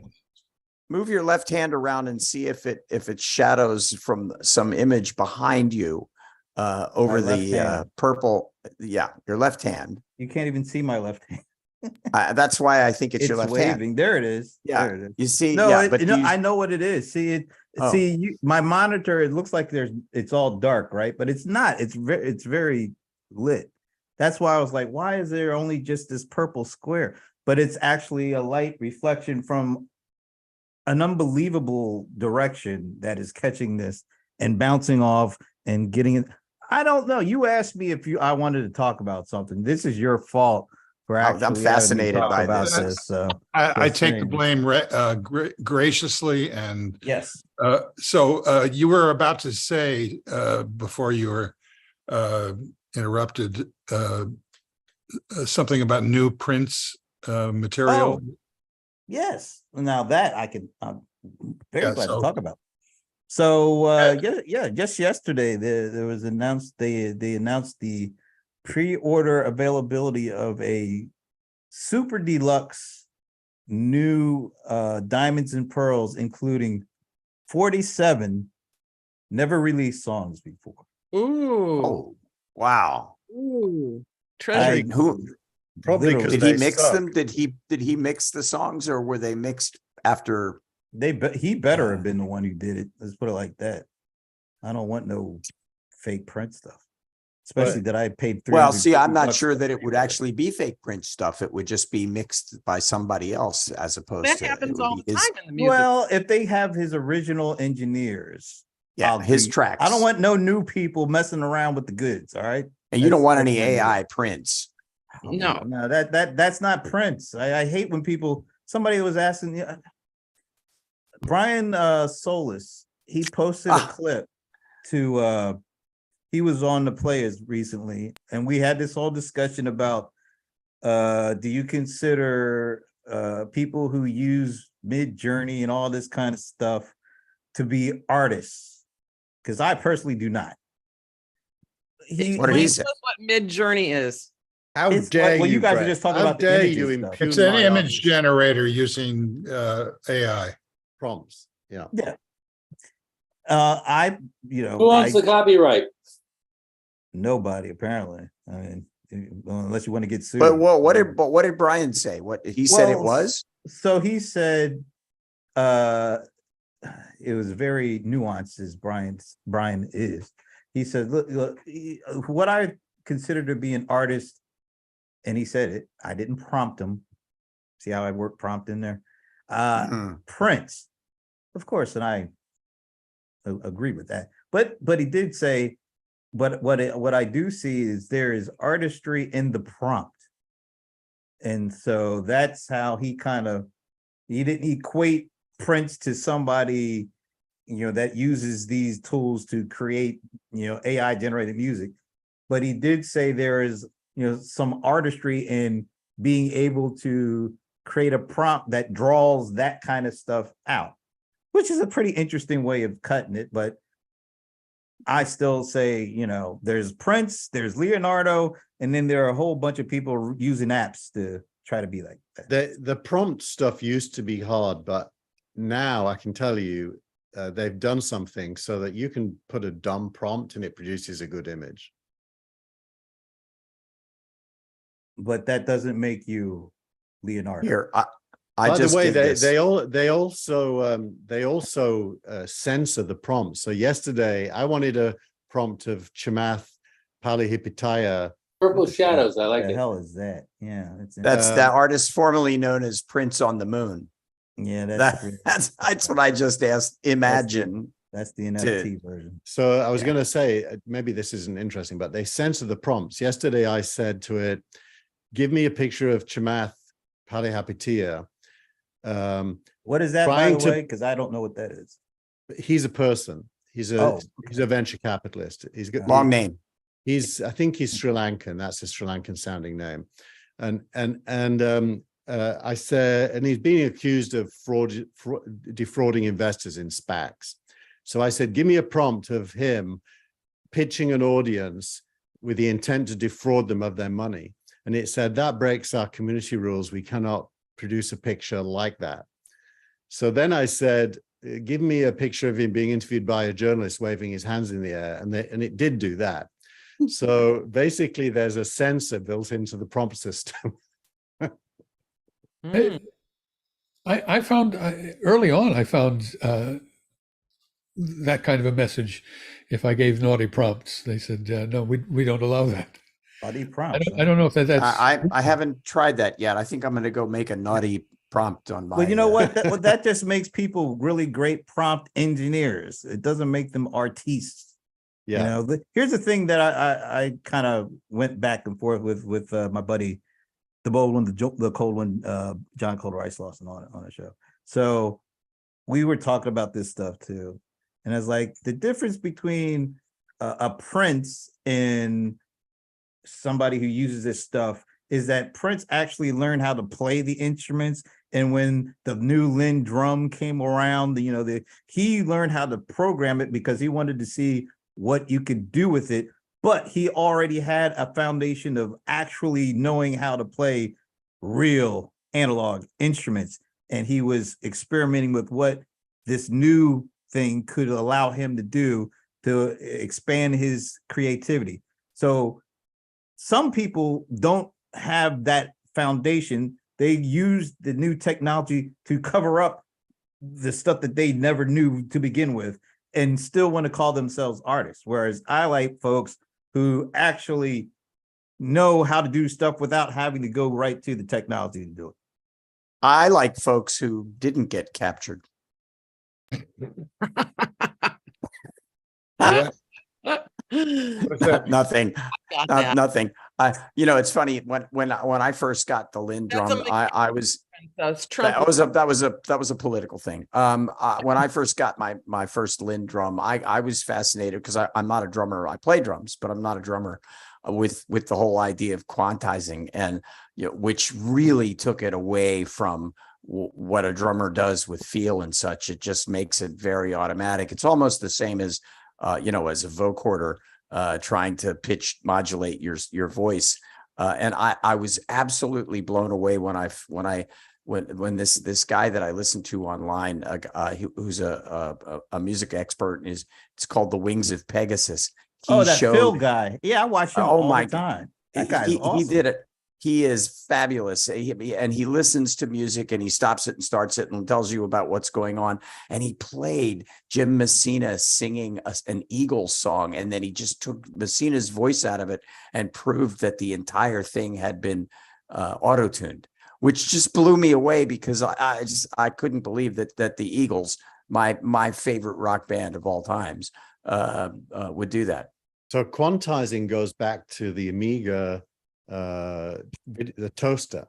Move your left hand around and see if it shadows from some image behind you over the purple. Yeah, your left hand. You can't even see my left hand. That's why I think it's your left waving. hand. There it is. Yeah, there it is. You see, no, yeah, I know what it is. See, my monitor. It looks like it's all dark, right? But it's not. It's very lit. That's why I was like, why is there only just this purple square? But it's actually a light reflection from an unbelievable direction that is catching this and bouncing off and getting it. I don't know. You asked me if I wanted to talk about something. This is your fault for actually having me fascinated talk by about this. this. So I just take the saying. blame graciously. And Yes. so you were about to say before you were interrupted something about new Prince material. Oh, yes. Now that I'm very Yeah, glad so- to talk about. So yeah, just yesterday there was announced they announced the pre-order availability of a super deluxe new Diamonds and Pearls, including 47 never released songs before. Ooh, Oh, wow. ooh, treasure. I- Who Probably literally, because did he they mix suck. them? Did he mix the songs, or were they mixed after? he better have been the one who did it. Let's put it like that. I don't want no fake print stuff, especially that I paid. Well, see, I'm not $350 sure that it would for. actually be fake Prince stuff. It would just be mixed by somebody else as opposed That to. it happens would all be the his- time in the music. Well, if they have his original engineers, Yeah, his agree. tracks. I don't want no new people messing around with the goods. All right, And you don't want That's any what I mean. AI Prince. No. No, that's not Prince. I hate when people. Somebody was asking Brian Solis. He posted a clip to. He was on the Players recently, and we had this whole discussion about. Do you consider people who use Mid Journey and all this kind of stuff to be artists? Because I personally do not. What did he Explain say? to us what Mid Journey is. How It's dare like- well, you guys are Brett? just talking How about the dare images you stuff. impugn It's an my image artist generator using AI. prompts? Yeah. I Who owns the copyright? nobody apparently. I mean, unless you want to get sued. But what did Brian say? What he said it Well, was? So he said it was very nuanced as Brian is. He said, look, what I consider to be an artist, and he said it, I didn't prompt him. See how I work prompt in there? Mhm. Prince, of course, and I agree with that. But he did say, but what I do see is there is artistry in the prompt. And so that's how he didn't equate Prince to somebody, that uses these tools to create, AI generated music. But he did say there is, some artistry in being able to create a prompt that draws that kind of stuff out, which is a pretty interesting way of cutting it. But I still say, there's Prince, there's Leonardo, and then there are a whole bunch of people using apps to try to be like that. The prompt stuff used to be hard, but now I can tell you they've done something so that you can put a dumb prompt and it produces a good image. But that doesn't make you Leonardo. Here, I By just the way, did this. they also censor the prompts. So yesterday I wanted a prompt of Chamath Palihapitiya. Purple Shadows, I What like the it. hell is that? Yeah, That's that artist formerly known as Prince on the Moon. yeah, That's what I just asked. Imagine. that's the NFT version. So I was Yeah. going to say, maybe this isn't interesting, but they censor the prompts. Yesterday I said to it, give me a picture of Chamath Palihapitiya. What is that, by Trying the to- way? Because I don't know what that is. He's a person. He's a Oh, he's a venture capitalist. He's got Long name. I think he's Sri Lankan. That's his Sri Lankan sounding name. And I said, and he's being accused of defrauding investors in SPACs. So I said, give me a prompt of him pitching an audience with the intent to defraud them of their money. And it said, that breaks our community rules. We cannot produce a picture like that. So then I said, give me a picture of him being interviewed by a journalist waving his hands in the air. And it did do that. So basically, there's a sensor built into the prompt system. Mm. I found early on, I found that kind of a message. If I gave naughty prompts, they said, no, we don't allow that. Buddy I prompts. don't know if that's. I haven't tried that yet. I think I'm going to go make a naughty prompt on my. Well, you know what? That just makes people really great prompt engineers. It doesn't make them artistes. Yeah. You know, here's the thing that I kind of went back and forth with my buddy, the bold one, the cold one, John Colder Ice Lawson on the show. So we were talking about this stuff too, and I was like, the difference between a Prince and somebody who uses this stuff is that Prince actually learned how to play the instruments. And when the new Linn drum came around, he learned how to program it because he wanted to see what you could do with it. But he already had a foundation of actually knowing how to play real analog instruments. And he was experimenting with what this new thing could allow him to do to expand his creativity. So some people don't have that foundation. They use the new technology to cover up the stuff that they never knew to begin with and still want to call themselves artists. Whereas I like folks who actually know how to do stuff without having to go right to the technology to do it. I like folks who didn't get captured. Yeah. Nothing. Got that. Nothing. It's funny when I first got the Linn That's drum, I was Trump. that was a political thing. When I first got my first Linn drum, I was fascinated because I'm not a drummer. I play drums, but I'm not a drummer. With the whole idea of quantizing, and which really took it away from what a drummer does with feel and such. It just makes it very automatic. It's almost the same as as a vocoder trying to pitch modulate your voice. And I was absolutely blown away when this guy that I listened to online, who's a music expert, it's called The Wings of Pegasus. That Phil guy. Yeah, I watch him all the time. That guy's awesome. He did it. He is fabulous. And he listens to music and he stops it and starts it and tells you about what's going on. And he played Jim Messina singing an Eagles song. And then he just took Messina's voice out of it and proved that the entire thing had been auto-tuned, which just blew me away because I couldn't believe that the Eagles, my favorite rock band of all times, would do that. So quantizing goes back to the Amiga, the toaster.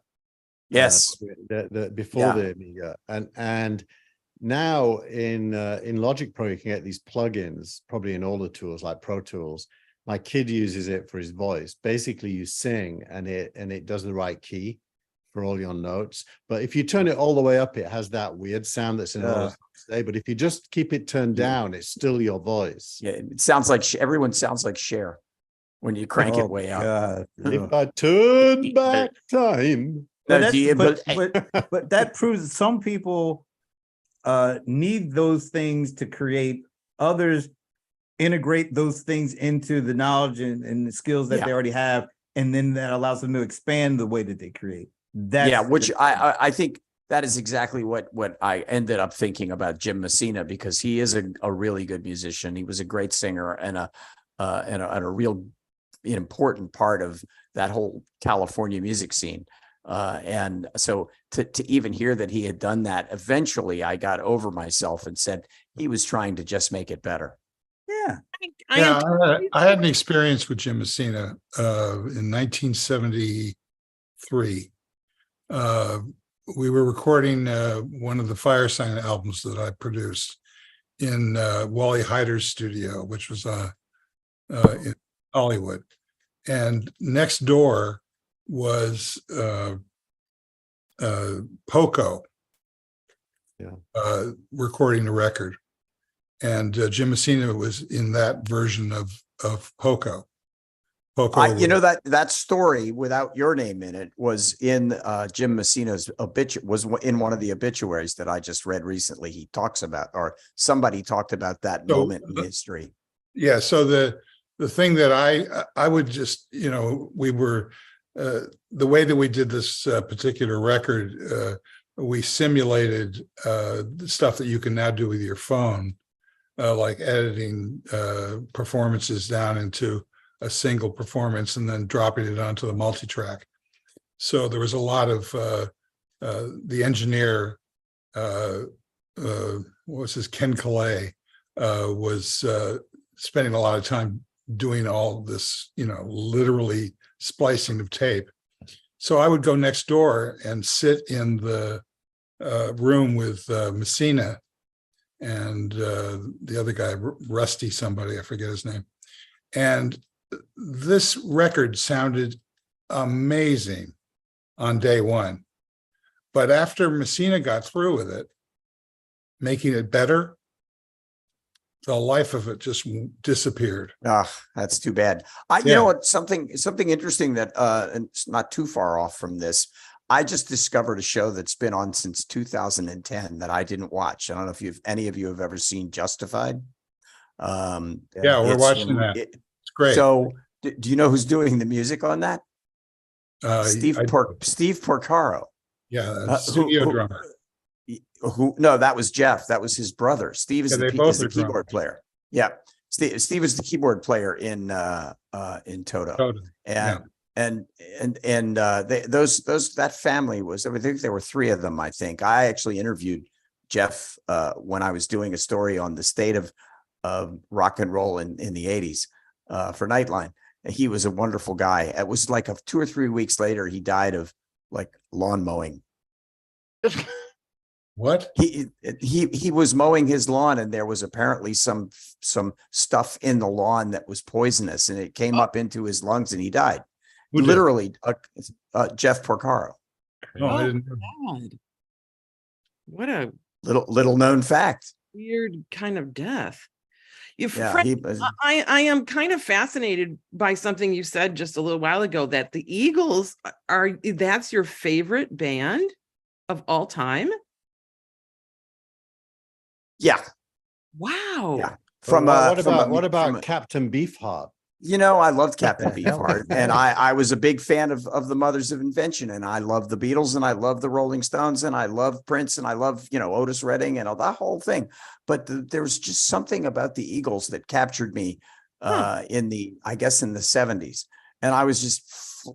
Yes. Before the Amiga, and now in Logic Pro you can get these plugins, probably in all the tools like Pro Tools. My kid uses it for his voice. Basically, you sing and it does the right key for all your notes. But if you turn it all the way up, it has that weird sound that's in all those today. But if you just keep it turned down, it's still your voice. Yeah, it sounds like everyone sounds like Cher when you crank it way up. If I turn back time. But that proves that some people need those things to create. Others integrate those things into the knowledge and the skills that they already have, and then that allows them to expand the way that they create. Which I think that is exactly what I ended up thinking about Jim Messina, because he is a really good musician. He was a great singer and a real important part of that whole California music scene. And so to even hear that he had done that, eventually I got over myself and said he was trying to just make it better. Yeah. I had an experience with Jim Messina in 1973. We were recording one of the Fire Sign albums that I produced in Wally Hyder's studio, which was in Hollywood. And next door was Poco recording the record. And Jim Messina was in that version of Poco. That story without your name in it was in Jim Messina's was in one of the obituaries that I just read recently. He talks about, or somebody talked about that moment in history. Yeah. So the thing that I would just, we were the way that we did this particular record, we simulated the stuff that you can now do with your phone, like editing performances down into a single performance and then dropping it onto the multi-track. So there was a lot of the engineer, what was his, Ken Calais, was spending a lot of time doing all this, literally splicing of tape. So I would go next door and sit in the room with Messina and the other guy, Rusty somebody, I forget his name. And this record sounded amazing on day one. But after Messina got through with it, making it better, the life of it just disappeared. Ah, that's too bad. You Yeah. know what? Something interesting that and it's not too far off from this. I just discovered a show that's been on since 2010 that I didn't watch. I don't know if any of you have ever seen Justified. Yeah, we're it's watching from- that. it- It's great. So, do you know who's doing the music on that? Steve I- Porcaro. Yeah, studio drummer. No, that was Jeff. That was his brother. Steve is Yeah, the, they pe- both is the are drummers. keyboard player. Yeah, Steve is the keyboard player in Toto. Totally. Yeah. And that family was, I think there were three of them. I think I actually interviewed Jeff when I was doing a story on the state of rock and roll in the 80s for Nightline. He was a wonderful guy. It was like 2 or 3 weeks later, he died of like lawn mowing. What? He was mowing his lawn, and there was apparently some stuff in the lawn that was poisonous, and it came up into his lungs, and he died. Who did? Literally, Jeff Porcaro. No, I didn't. God. What a Little known fact. weird kind of death. You, Yeah, Frank, he was. I am kind of fascinated by something you said just a little while ago, that the Eagles that's your favorite band of all time. Yeah, Wow. Yeah. What about Captain Beefheart? I loved Captain the hell? Beefheart, and I was a big fan of the Mothers of Invention, and I love the Beatles, and I love the Rolling Stones, and I love Prince, and I love Otis Redding and all that whole thing. But there was just something about the Eagles that captured me in the 70s, and I was just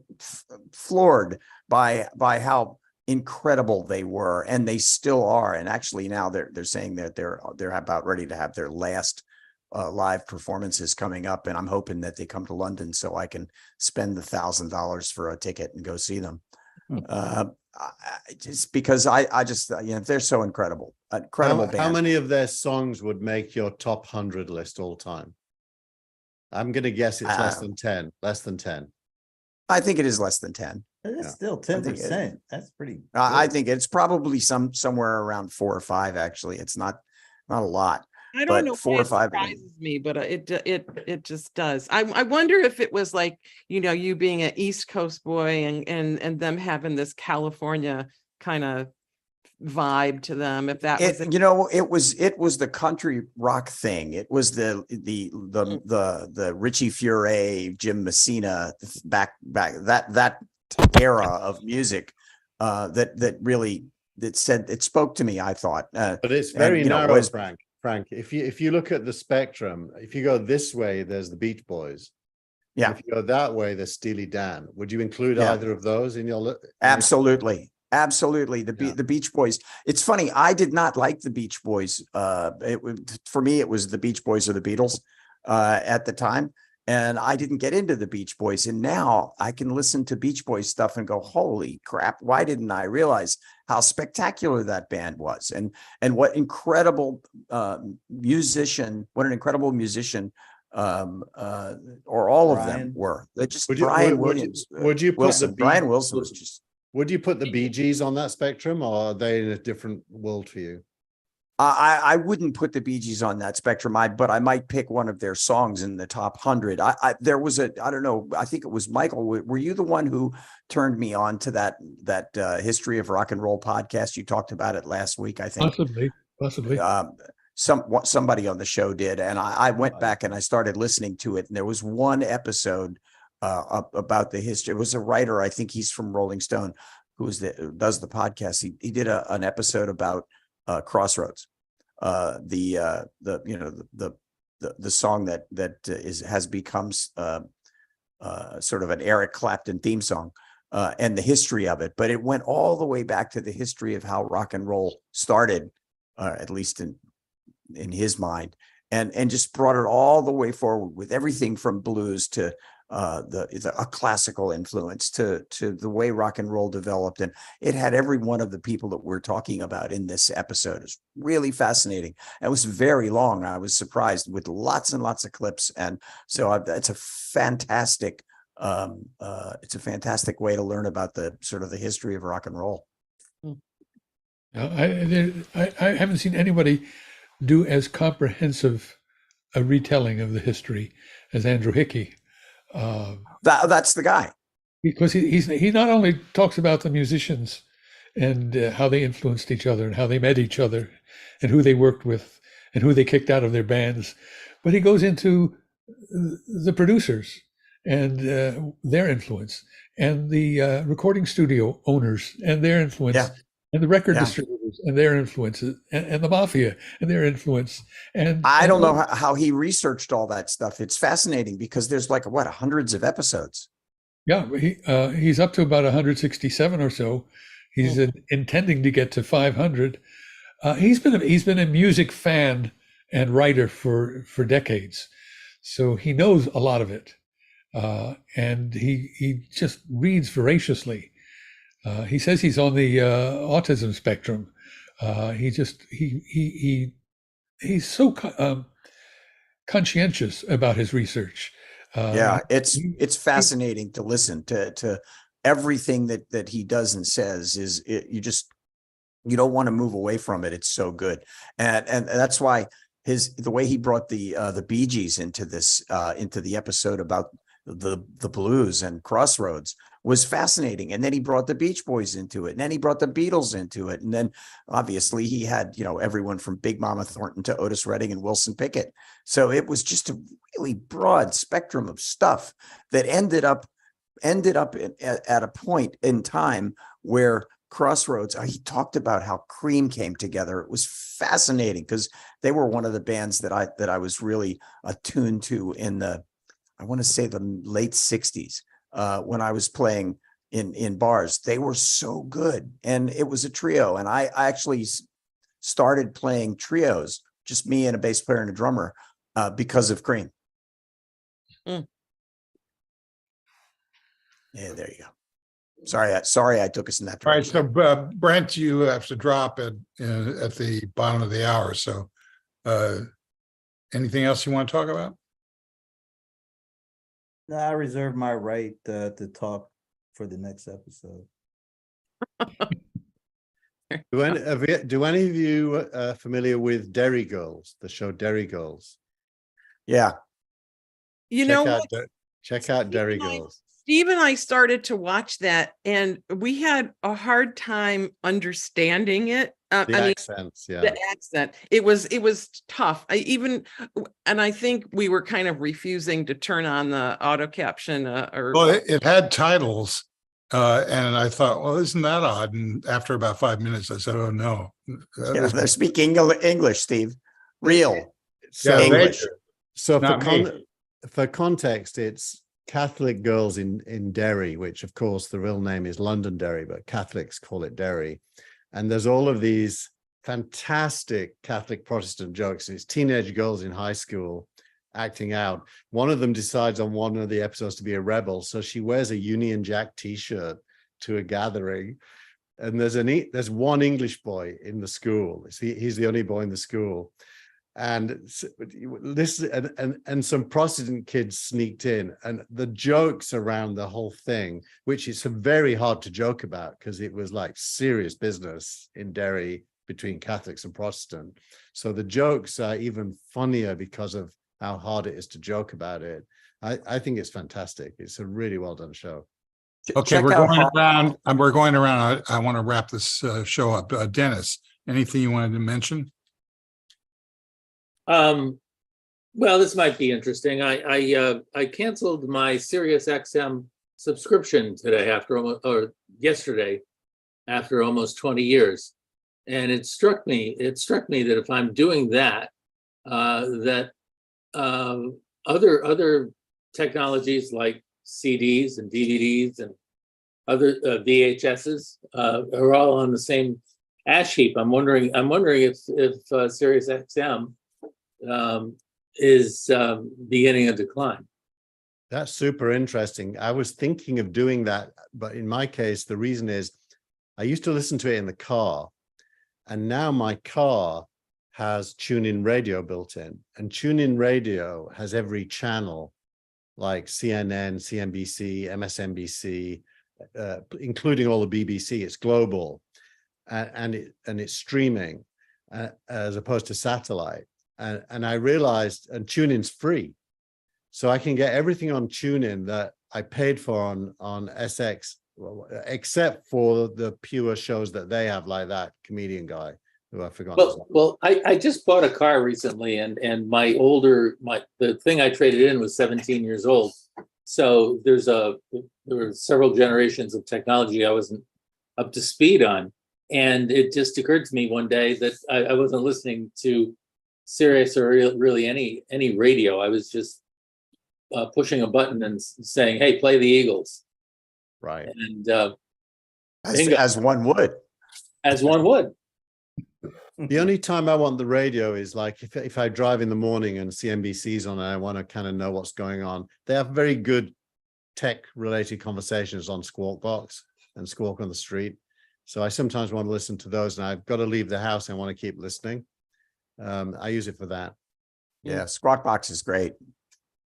floored by how incredible they were, and they still are. And actually now they're saying that they're about ready to have their last live performances coming up, and I'm hoping that they come to London so I can spend the $1,000 for a ticket and go see them. Just because I just they're so incredible band. How many of their songs would make your top 100 list all time? I'm going to guess it's less than 10. Less than 10. I think it is less than 10. It's still 10%. That's pretty. I think it's probably somewhere around 4 or 5. Actually, it's not a lot. I But don't know 4 why or it 5 surprises me, but it just does. I wonder if it was like, you being an East Coast boy and them having this California kind of vibe to them. If that was It was the country rock thing. It was the Richie Furay, Jim Messina back that era of music that really it spoke to me, I thought. But it's very narrow, was Frank. If you look at the spectrum, if you go this way, there's the Beach Boys. Yeah. If you go that way, there's Steely Dan. Would you include either of those in your list? Absolutely. The Beach Boys. It's funny. I did not like the Beach Boys. For me, it was the Beach Boys or the Beatles at the time. And I didn't get into the Beach Boys. And now I can listen to Beach Boys stuff and go, holy crap, why didn't I realize how spectacular that band was? And what incredible musician, or all of them were. They just Brian Williams. Would you put Brian Wilson was just. Would you put the Bee Gees on that spectrum, or are they in a different world for you? I wouldn't put the Bee Gees on that spectrum. But I might pick one of their songs in the top 100. There was I don't know. I think it was Michael. Were you the one who turned me on to that History of Rock and Roll podcast? You talked about it last week, I think. Possibly. Somebody on the show did, and I went back and I started listening to it. And there was one episode about the history. It was a writer. I think he's from Rolling Stone, who does the podcast. He did an episode about Crossroads, the song that has become sort of an Eric Clapton theme song and the history of it. But it went all the way back to the history of how rock and roll started, at least in his mind, and just brought it all the way forward with everything from blues to a classical influence to the way rock and roll developed. And it had every one of the people that we're talking about in this episode. It's really fascinating. It was very long. I was surprised with lots and lots of clips. And so it's a fantastic way to learn about the sort of the history of rock and roll. I haven't seen anybody do as comprehensive a retelling of the history as Andrew Hickey. That's the guy, because he not only talks about the musicians and how they influenced each other and how they met each other and who they worked with and who they kicked out of their bands, but he goes into the producers and their influence, and the recording studio owners and their influence, and the record distributors and their influences, and the mafia and their influence. And I don't know how he researched all that stuff. It's fascinating because there's like hundreds of episodes. Yeah, he's up to about 167 or so. He's intending to get to 500. He's been a music fan and writer for decades, so he knows a lot of it, and he just reads voraciously. He says he's on the autism spectrum. He's so conscientious about his research. It's fascinating to listen to everything that he does and says. You don't want to move away from it. It's so good, and that's why the way he brought the Bee Gees into the episode about the blues and Crossroads was fascinating. And then he brought the Beach Boys into it, and then he brought the Beatles into it, and then obviously he had everyone from Big Mama Thornton to Otis Redding and Wilson Pickett. So it was just a really broad spectrum of stuff that ended up at a point in time where Crossroads, he talked about how Cream came together. It was fascinating because they were one of the bands that I was really attuned to in I want to say the late 60s when I was playing in bars. They were so good. And it was a trio. And I actually started playing trios, just me and a bass player and a drummer, because of Cream. Yeah, there you go. Sorry, I took us in that direction. All right, so Brent, you have to drop at the bottom of the hour. So anything else you want to talk about? No, I reserve my right to talk for the next episode. Do any of you familiar with Derry Girls, the show Derry Girls? Yeah. Check out Derry Girls. Steve and I started to watch that, and we had a hard time understanding it. Accents, yeah. The accent. It was tough. I think we were kind of refusing to turn on the auto caption. Well, it had titles, and I thought, well, isn't that odd? And after about 5 minutes, I said, oh no, they're speaking English, Steve. Real English. So for for context, it's Catholic girls in Derry, which of course the real name is Londonderry, but Catholics call it Derry. And there's all of these fantastic Catholic Protestant jokes. It's teenage girls in high school acting out. One of them decides on one of the episodes to be a rebel, so she wears a Union Jack t-shirt to a gathering. And there's one English boy in the school. He's the only boy in the school. And this and some Protestant kids sneaked in, and the jokes around the whole thing, which is very hard to joke about because it was like serious business in Derry between Catholics and Protestant. So the jokes are even funnier because of how hard it is to joke about it. I think it's fantastic. It's a really well done show. Okay, we're going around. I want to wrap this show up. Dennis, anything you wanted to mention? Well, this might be interesting. I canceled my SiriusXM subscription yesterday after almost 20 years. And it struck me that if I'm doing that, other technologies like CDs and DVDs and other VHSs are all on the same ash heap. I'm wondering if Sirius XM is beginning a decline. That's super interesting. I was thinking of doing that, but in my case, the reason is I used to listen to it in the car, and now my car has tune-in radio built in, and tune-in radio has every channel like CNN, CNBC, MSNBC, including all the BBC. It's global, and it's streaming as opposed to satellite. And I realized, and TuneIn's free, so I can get everything on TuneIn that I paid for on SX, except for the pure shows that they have, like that comedian guy who I forgot. Well, I just bought a car recently, and the thing I traded in was 17 years old. So there were several generations of technology I wasn't up to speed on, and it just occurred to me one day that I wasn't listening to Sirius or really any radio. I was just pushing a button and saying, "Hey, play the Eagles." Right. And As one would. as one would. The only time I want the radio is like if I drive in the morning and CNBC's on and I want to kind of know what's going on. They have very good tech-related conversations on Squawk Box and Squawk on the Street. So I sometimes want to listen to those, and I've got to leave the house and I want to keep listening. I use it for that. Yeah, Squawk Box is great.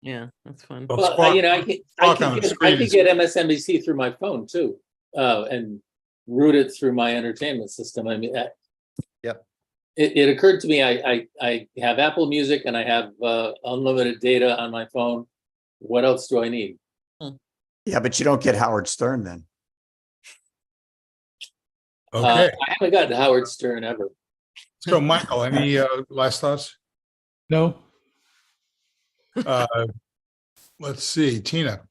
Yeah, that's fun. Well, Well, Squawk- I Squawk on the could Street is- get MSNBC through my phone too, and route it through my entertainment system. I mean, Yep. It occurred to me I have Apple Music and I have unlimited data on my phone. What else do I need? Yeah, but you don't get Howard Stern then. Okay, I haven't gotten Howard Stern ever. so Michael, any last thoughts? No, Let's see, Tina.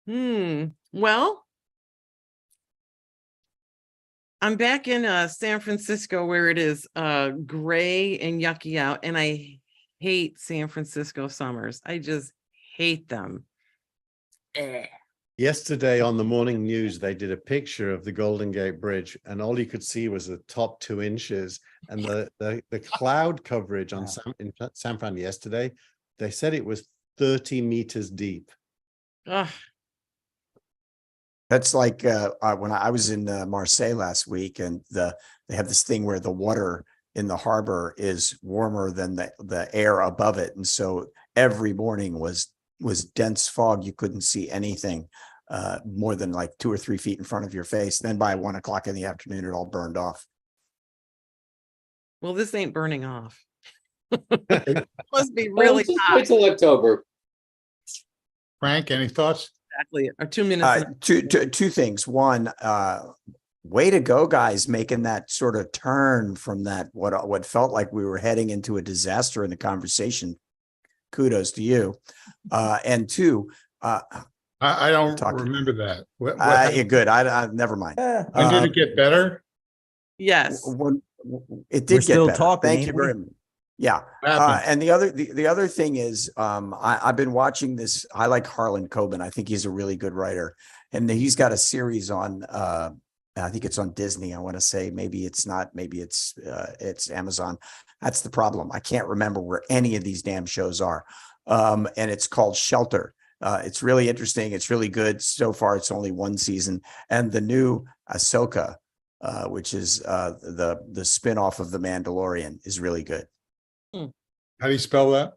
Well, I'm back in San Francisco where it is gray and yucky out, and I hate San Francisco summers. I just hate them. Yesterday on the morning news, they did a picture of the Golden Gate Bridge, and all you could see was the top 2 inches. And the cloud coverage on in San Fran yesterday, they said it was 30 meters deep. Ugh. That's like when I was in Marseille last week, and they have this thing where the water in the harbor is warmer than the air above it, and so every morning was dense fog. You couldn't see anything more than like 2 or 3 feet in front of your face. Then by 1 o'clock in the afternoon, it all burned off. Well, this ain't burning off. Must be really Just hot. wait till October. Frank, any thoughts? Exactly. Or 2 minutes. Two things. One, way to go, guys, making that sort of turn from that what felt like we were heading into a disaster in the conversation. Kudos to you. And two, I don't remember that. What yeah, happened? good. I never mind. When did it get better? Yes. It did We're get still better. talking, Thank ain't you we? very much. Yeah. What happened? And the other thing is, I've been watching this. I like Harlan Coben. I think he's a really good writer, and he's got a series on. I think it's on Disney. I want to say maybe it's not. Maybe it's Amazon. That's the problem. I can't remember where any of these damn shows are. And it's called Shelter. It's really interesting. It's really good. So far, it's only 1 season, and the new Ahsoka, which is the spinoff of The Mandalorian, is really good. How do you spell that?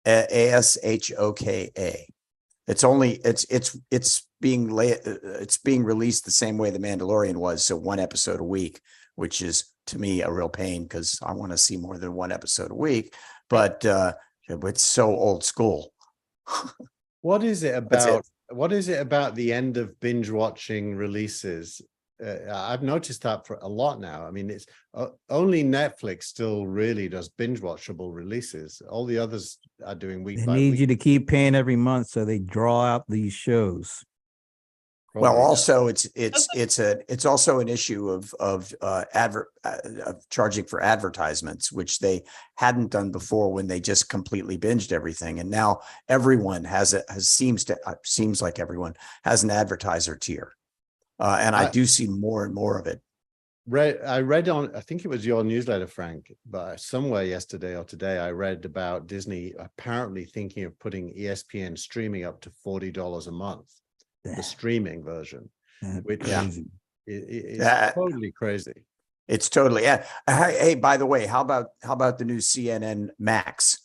Ashoka. It's being released the same way The Mandalorian was, so 1 episode a week, which is to me a real pain because I want to see more than 1 episode a week. But it's so old school. What is it That's about? it. What is it about the end of binge watching releases? I've noticed that for a lot now. I mean, it's only Netflix still really does binge watchable releases. All the others are doing week They by need week. you to keep paying every month so they draw out these shows. Well, Probably. also it's also an issue of charging for advertisements, which they hadn't done before when they just completely binged everything, and now everyone seems like everyone has an advertiser tier, and I do see more and more of it. I read on, I think it was your newsletter, Frank, but somewhere yesterday or today, I read about Disney apparently thinking of putting ESPN streaming up to $40 a month, the streaming version, which is totally crazy. It's totally. Yeah. Hey, by the way, how about the new CNN Max?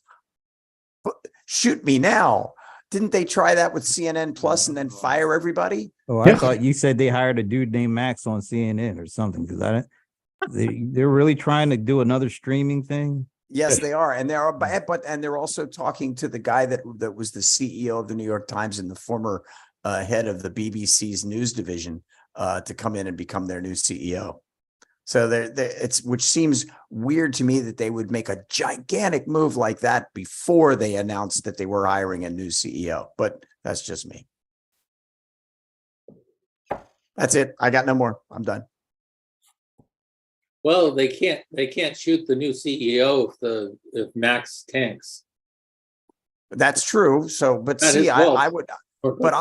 Shoot me now. Didn't they try that with CNN Plus and then fire everybody? Oh, I thought you said they hired a dude named Max on CNN or something, because they're really trying to do another streaming thing. Yes, they are, and they're also talking to the guy that was the CEO of the New York Times and the former head of the BBC's news division to come in and become their new CEO. So which seems weird to me that they would make a gigantic move like that before they announced that they were hiring a new CEO. But that's just me. That's it. I got no more. I'm done. Well, they can't shoot the new CEO if Max tanks. That's true. So, but That see, is well. I would. But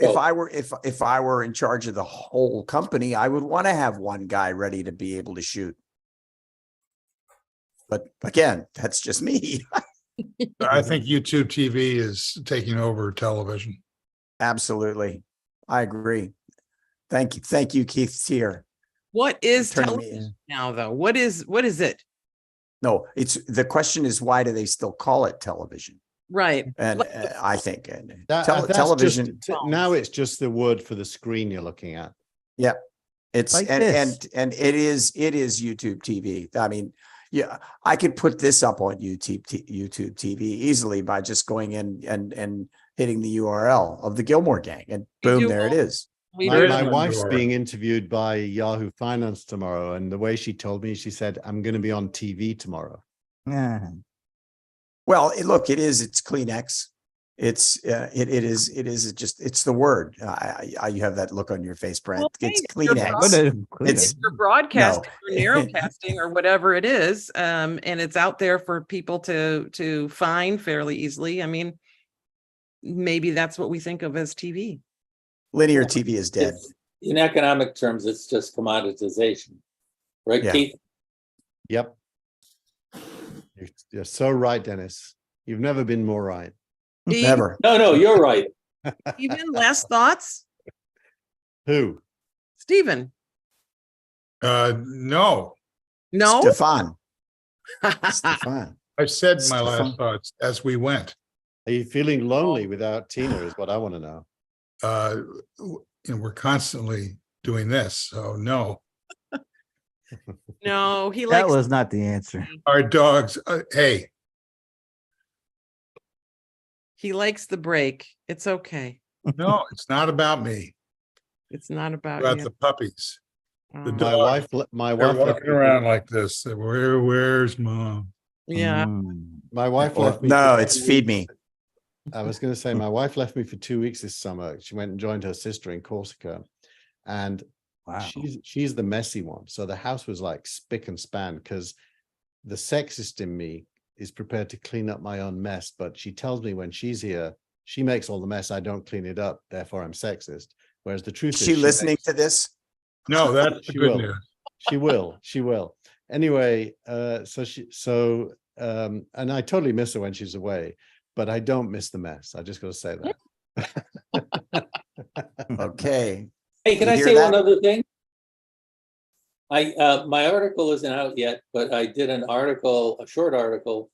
if I were in charge of the whole company, I would want to have one guy ready to be able to shoot. But again, that's just me. I think YouTube TV is taking over television. Absolutely. I agree. Thank you, Keith Tier. What is Turning me television now, though? What is it? No, the question is, why do they still call it television? Right. And I think That's television now it's just the word for the screen you're looking at. Yeah, it's Like and this. it is YouTube TV. I mean, yeah, I could put this up on YouTube TV easily by just going in and hitting the URL of the Gillmor Gang, and boom, there it is. My wife's being interviewed by Yahoo Finance tomorrow, and the way she told me, she said, "I'm going to be on TV tomorrow." Yeah. Well, it's Kleenex. It's the word. You have that look on your face, Brent. Well, It's hey, you're Kleenex. If you're broadcasting or narrowcasting or whatever it is, and it's out there for people to find fairly easily. I mean, maybe that's what we think of as TV. Linear TV is dead. In economic terms, it's just commoditization, right, Yeah. Keith? Yep. You're so right, Dennis. You've never been more right. Never. No, you're right. Stephen, last thoughts? Who? Stephen. No, No. Stefan. I said my Stefan. last thoughts as we went. Are you feeling lonely without Tina is what I want to know. And we're constantly doing this, so no. No, he That likes was not the answer. Our dogs, hey, he likes the break. It's okay. no, it's not about me. It's not about About you. the puppies. Oh, the My dog. wife, They're walking around like this. Where's mom? yeah. my wife left me. No, for it's 2 feed weeks. me. I was going to say, my wife left me for 2 weeks this summer. She went and joined her sister in Corsica, and Wow. she's the messy one. So the house was like spick and span because the sexist in me is prepared to clean up my own mess. But she tells me when she's here, she makes all the mess. I don't clean it up. Therefore, I'm sexist. Whereas the truth Is is, she listening to this? No, that's the She good will. news. She will. Anyway, and I totally miss her when she's away, but I don't miss the mess. I just got to say that. Okay. Hey, can You I hear say that? one other thing? My article isn't out yet, but I did a short article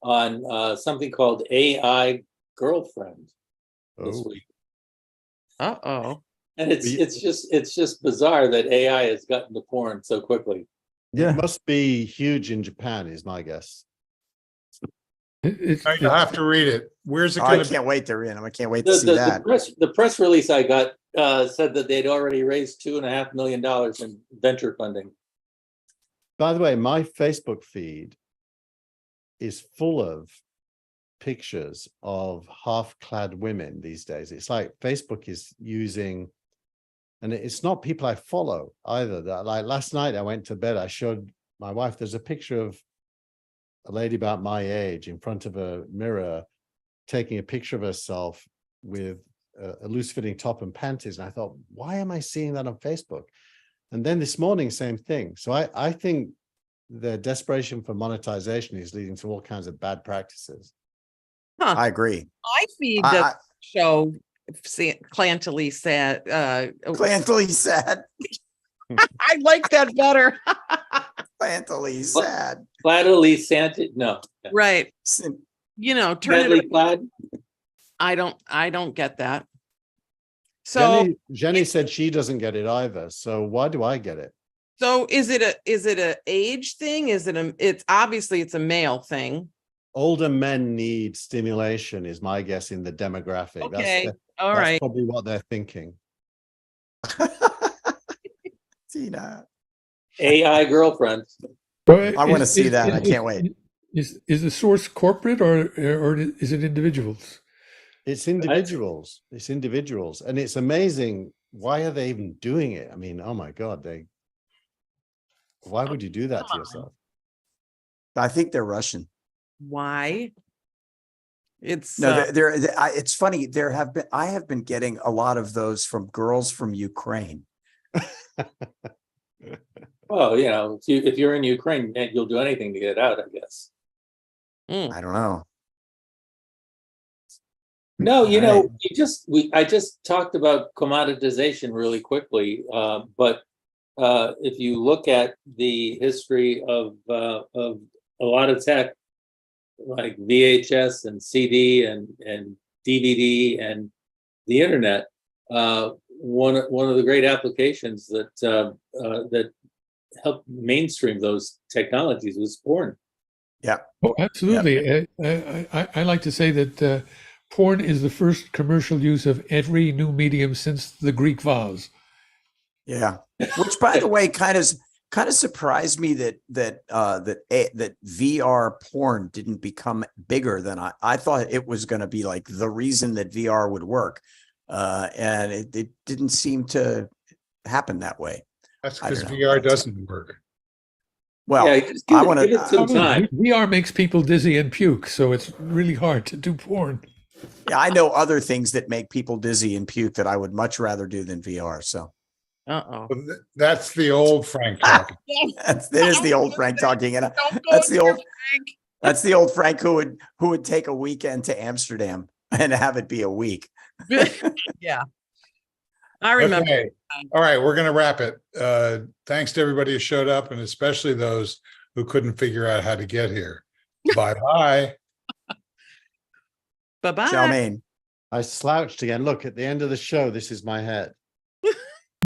on something called AI Girlfriend this Oh. week. Uh-oh. And it's just bizarre that AI has gotten to porn so quickly. Yeah. It must be huge in Japan, is my guess. You'll have to read it. Where's it I going to be? can't wait to read them. I can't wait to see that. The press release I got said that they'd already raised $2.5 million in venture funding. By the way, my Facebook feed is full of pictures of half-clad women these days. It's like Facebook is using And it's not people I follow either. Like last night I went to bed, I showed my wife, there's a picture of a lady about my age in front of a mirror taking a picture of herself with a loose-fitting top and panties. And I thought, why am I seeing that on Facebook? And then this morning, same thing. So I think the desperation for monetization is leading to all kinds of bad practices. I agree. My feed I- does show clantily sad. Clantily sad. I like that better. Clantily sad. Plattily Santa, no. Right. You know, turn Badly it. clad. I don't get that. So Jenny said she doesn't get it either. So why do I get it? so is it a age thing? It's obviously it's a male thing. Older men need stimulation, is my guess in the demographic. Okay. All That's right. probably what they're thinking. Tina. AI girlfriend. I want to see that. I can't wait. Is the source corporate or is it individuals? It's individuals. It's individuals. And it's amazing. Why are they even doing it? I mean, oh my God, why would you do that to yourself? I think they're Russian. Why? It's No, it's funny. I have been getting a lot of those from girls from Ukraine. Well, you know, if you're in Ukraine, you'll do anything to get out, I guess. I don't know. No, you All know, I just talked about commoditization really quickly, but if you look at the history of a lot of tech, like VHS and CD and DVD and the internet, one of the great applications that helped mainstream those technologies was porn. Yeah. Oh, absolutely. I like to say that porn is the first commercial use of every new medium since the Greek vase. Yeah. Which, by the way, kind of surprised me that VR porn didn't become bigger than I thought it was going to be like the reason that VR would work. And it didn't seem to happen that way. That's I because don't know. VR doesn't work. Well, Yeah, just give it some time. VR makes people dizzy and puke, so it's really hard to do porn. yeah, I know other things that make people dizzy and puke that I would much rather do than VR. So uh-oh. That's the old Frank talking. that is the old Frank talking, and Don't go that's the there, old Frank. that's the old Frank who would take a weekend to Amsterdam and have it be a week. Yeah. I remember. Okay. All right, we're going to wrap it. Thanks to everybody who showed up, and especially those who couldn't figure out how to get here. Bye-bye. Bye-bye. Chow mein. I slouched again. Look, at the end of the show, this is my head.